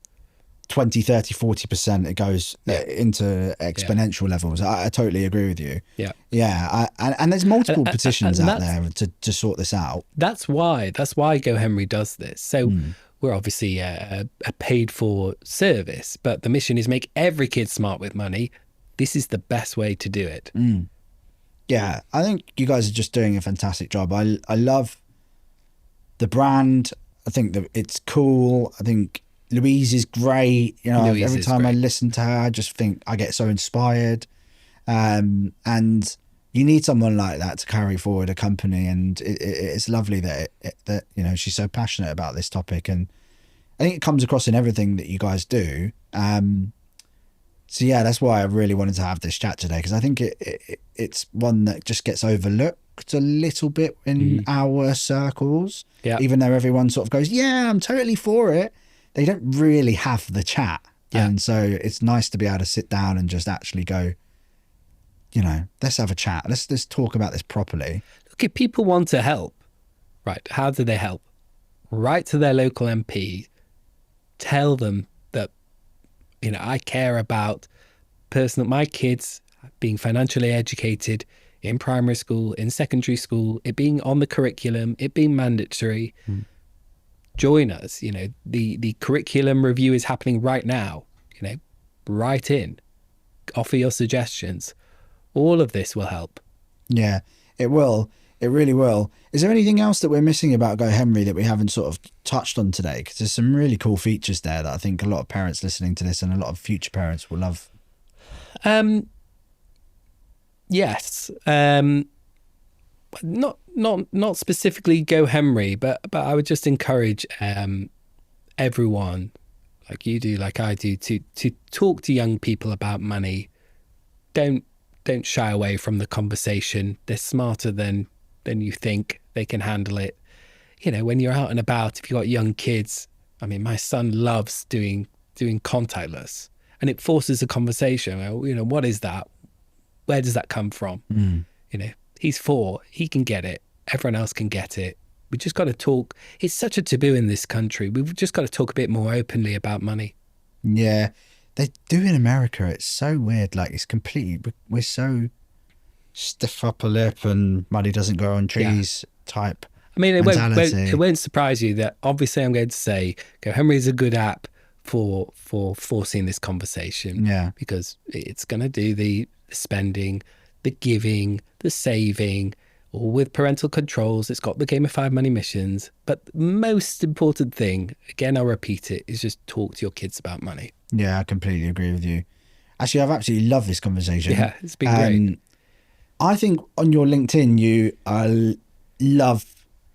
Speaker 2: 20, 30, 40%, it goes into exponential levels. I totally agree with you. Yeah. And there's multiple petitions out there to sort this out. That's
Speaker 1: why GoHenry does this. So we're obviously a paid for service, but the mission is make every kid smart with money. This is the best way to do it.
Speaker 2: Yeah, I think you guys are just doing a fantastic job. I love the brand. I think that it's cool. I think Louise is great. Every time I listen to her, I just think I get so inspired. And you need someone like that to carry forward a company. And it's lovely that she's so passionate about this topic. And I think it comes across in everything that you guys do. So yeah, that's why I really wanted to have this chat today, because I think it's one that just gets overlooked a little bit in our circles. Yeah. Even though everyone sort of goes, yeah, I'm totally for it. They don't really have the chat. Yeah. And so it's nice to be able to sit down and just actually go, let's have a chat. Let's talk about this properly.
Speaker 1: Look, if people want to help, right, how do they help? Write to their local MP. Tell them that, I care about my kids being financially educated in primary school, in secondary school, it being on the curriculum, it being mandatory. Join us. The curriculum review is happening right now. Write in, offer your suggestions. All of this will help.
Speaker 2: Yeah, it will. It really will. Is there anything else that we're missing about GoHenry that we haven't sort of touched on today? Because there's some really cool features there that I think a lot of parents listening to this and a lot of future parents will love.
Speaker 1: Yes. Not specifically GoHenry, but I would just encourage everyone, like you do, like I do, to talk to young people about money. Don't shy away from the conversation. They're smarter than you think. They can handle it. When you're out and about, if you've got young kids, my son loves doing contactless, and it forces a conversation. What is that? Where does that come from? He's 4. He can get it. Everyone else can get it. We just got to talk. It's such a taboo in this country. We've just got to talk a bit more openly about money.
Speaker 2: Yeah, they do in America. It's so weird. Like, it's completely, we're so stiff upper lip and money doesn't grow on trees type mentality.
Speaker 1: It won't surprise you that obviously I'm going to say GoHenry is a good app for forcing this conversation.
Speaker 2: Yeah.
Speaker 1: Because it's going to do the spending, the giving, the saving, all with parental controls. It's got the gamified money missions. But the most important thing, again, I'll repeat it, is just talk to your kids about money.
Speaker 2: Yeah, I completely agree with you. Actually, I've absolutely loved this conversation.
Speaker 1: Yeah, it's been great.
Speaker 2: I think on your LinkedIn, you love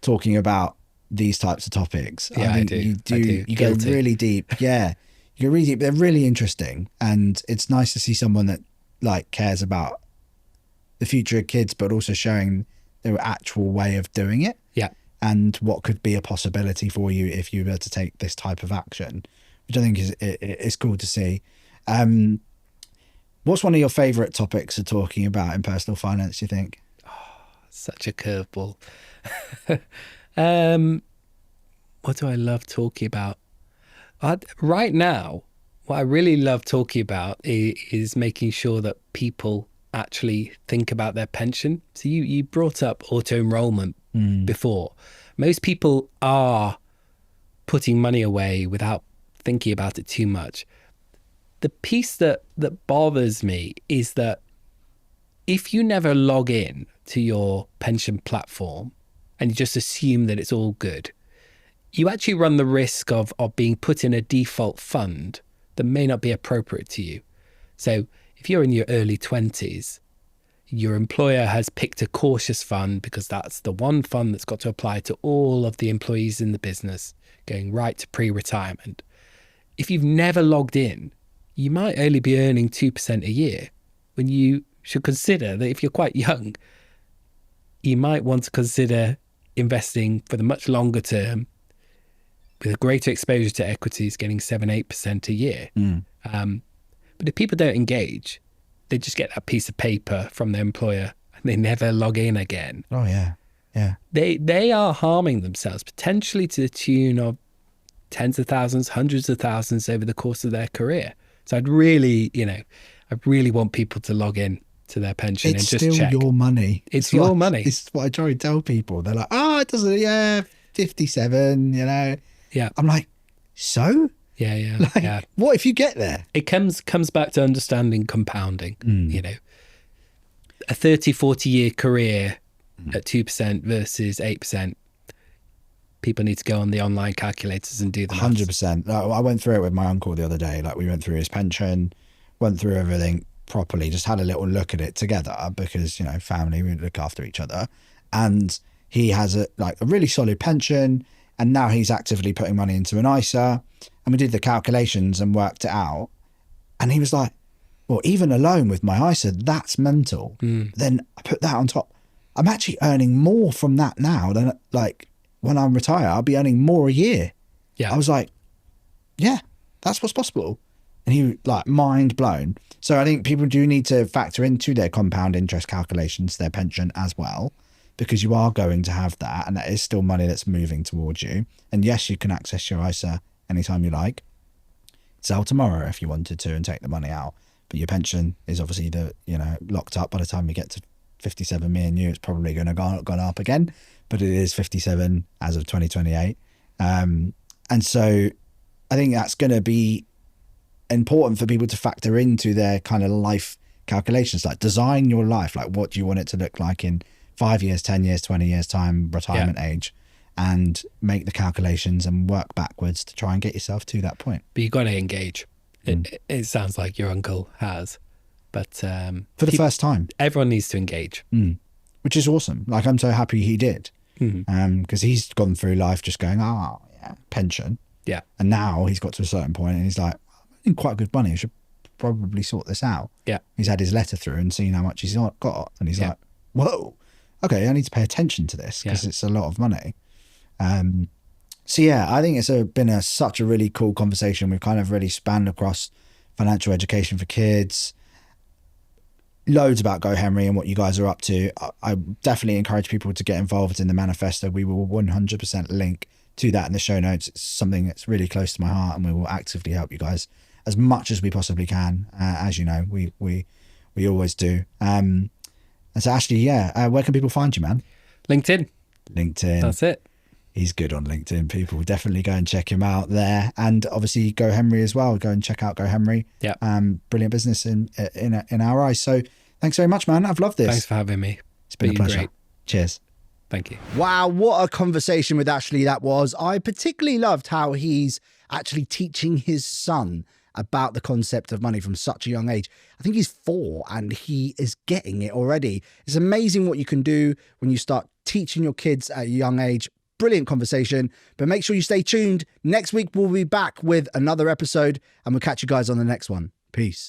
Speaker 2: talking about these types of topics.
Speaker 1: Yeah,
Speaker 2: I think
Speaker 1: I do.
Speaker 2: You do.
Speaker 1: I do.
Speaker 2: You go
Speaker 1: Guilty.
Speaker 2: really deep. Yeah, you go really deep. They're really interesting, and it's nice to see someone that like cares about the future of kids, but also showing their actual way of doing it.
Speaker 1: Yeah.
Speaker 2: And what could be a possibility for you if you were to take this type of action, which I think is cool to see. What's one of your favorite topics of talking about in personal finance, you think?
Speaker 1: Such a curveball. What do I love talking about? Right now, what I really love talking about is making sure that people actually think about their pension. So you brought up auto-enrollment before. Most people are putting money away without thinking about it too much. The piece that bothers me is that if you never log in to your pension platform and you just assume that it's all good, you actually run the risk of being put in a default fund that may not be appropriate to you. So if you're in your early 20s, your employer has picked a cautious fund because that's the one fund that's got to apply to all of the employees in the business, going right to pre-retirement. If you've never logged in, you might only be earning 2% a year, when you should consider that if you're quite young, you might want to consider investing for the much longer term with a greater exposure to equities, getting 7-8% a year. But if people don't engage, they just get that piece of paper from their employer and they never log in again.
Speaker 2: Oh, yeah. Yeah.
Speaker 1: They are harming themselves, potentially to the tune of tens of thousands, hundreds of thousands over the course of their career. So I'd really, I really want people to log in to their pension
Speaker 2: It's
Speaker 1: and just
Speaker 2: still
Speaker 1: check.
Speaker 2: your money.
Speaker 1: It's your money.
Speaker 2: It's what I try to tell people. They're like, it doesn't, 57,
Speaker 1: Yeah.
Speaker 2: I'm like, so?
Speaker 1: Yeah.
Speaker 2: Like,
Speaker 1: Yeah.
Speaker 2: what if you get there?
Speaker 1: It comes back to understanding compounding. A 30-40 year career at 2% versus 8%. People need to go on the online calculators and do the maths.
Speaker 2: 100%. I went through it with my uncle the other day. Like, we went through his pension, went through everything properly, just had a little look at it together because, family, we look after each other. And he has a really solid pension. And now he's actively putting money into an ISA. And we did the calculations and worked it out. And he was like, well, even alone with my ISA, that's mental. Then I put that on top. I'm actually earning more from that now than when I retire, I'll be earning more a year.
Speaker 1: Yeah.
Speaker 2: I was like, yeah, that's what's possible. And he mind blown. So I think people do need to factor into their compound interest calculations, their pension as well, because you are going to have that. And that is still money that's moving towards you. And yes, you can access your ISA anytime you like. Sell tomorrow if you wanted to and take the money out. But your pension is obviously locked up. By the time we get to 57, me and you, it's probably going to go up again. But it is 57 as of 2028. And so I think that's going to be important for people to factor into their kind of life calculations, like design your life. Like, what do you want it to look like in 5 years, 10 years, 20 years time, retirement age, and make the calculations and work backwards to try and get yourself to that point.
Speaker 1: But you've got to engage. It sounds like your uncle has. But
Speaker 2: for the first time.
Speaker 1: Everyone needs to engage.
Speaker 2: Which is awesome. Like, I'm so happy he did. Because he's gone through life just going, pension.
Speaker 1: Yeah.
Speaker 2: And now he's got to a certain point and he's like, I'm in quite good money. I should probably sort this out. Yeah. He's had his letter through and seen how much he's got. And he's like, whoa, okay, I need to pay attention to this because it's a lot of money. So yeah, I think it's been such a really cool conversation. We've kind of really spanned across financial education for kids, loads about GoHenry and what you guys are up to. I definitely encourage people to get involved in the manifesto. We will 100% link to that in the show notes. It's something that's really close to my heart, and we will actively help you guys as much as we possibly can. As you know, we always do. And so Ashley, where can people find you, man?
Speaker 1: LinkedIn.
Speaker 2: That's
Speaker 1: it.
Speaker 2: He's good on LinkedIn. People definitely go and check him out there, and obviously GoHenry as well. Go and check out GoHenry.
Speaker 1: Yeah.
Speaker 2: Brilliant business in our eyes. So Thanks very much, man. I've loved this.
Speaker 1: Thanks for having me.
Speaker 2: It's been a pleasure.
Speaker 1: Great.
Speaker 2: Cheers.
Speaker 1: Thank you.
Speaker 2: Wow, what a conversation with Ashley that was. I particularly loved how he's actually teaching his son about the concept of money from such a young age. I think he's 4 and he is getting it already. It's amazing what you can do when you start teaching your kids at a young age. Brilliant conversation, but make sure you stay tuned. Next week, we'll be back with another episode and we'll catch you guys on the next one. Peace.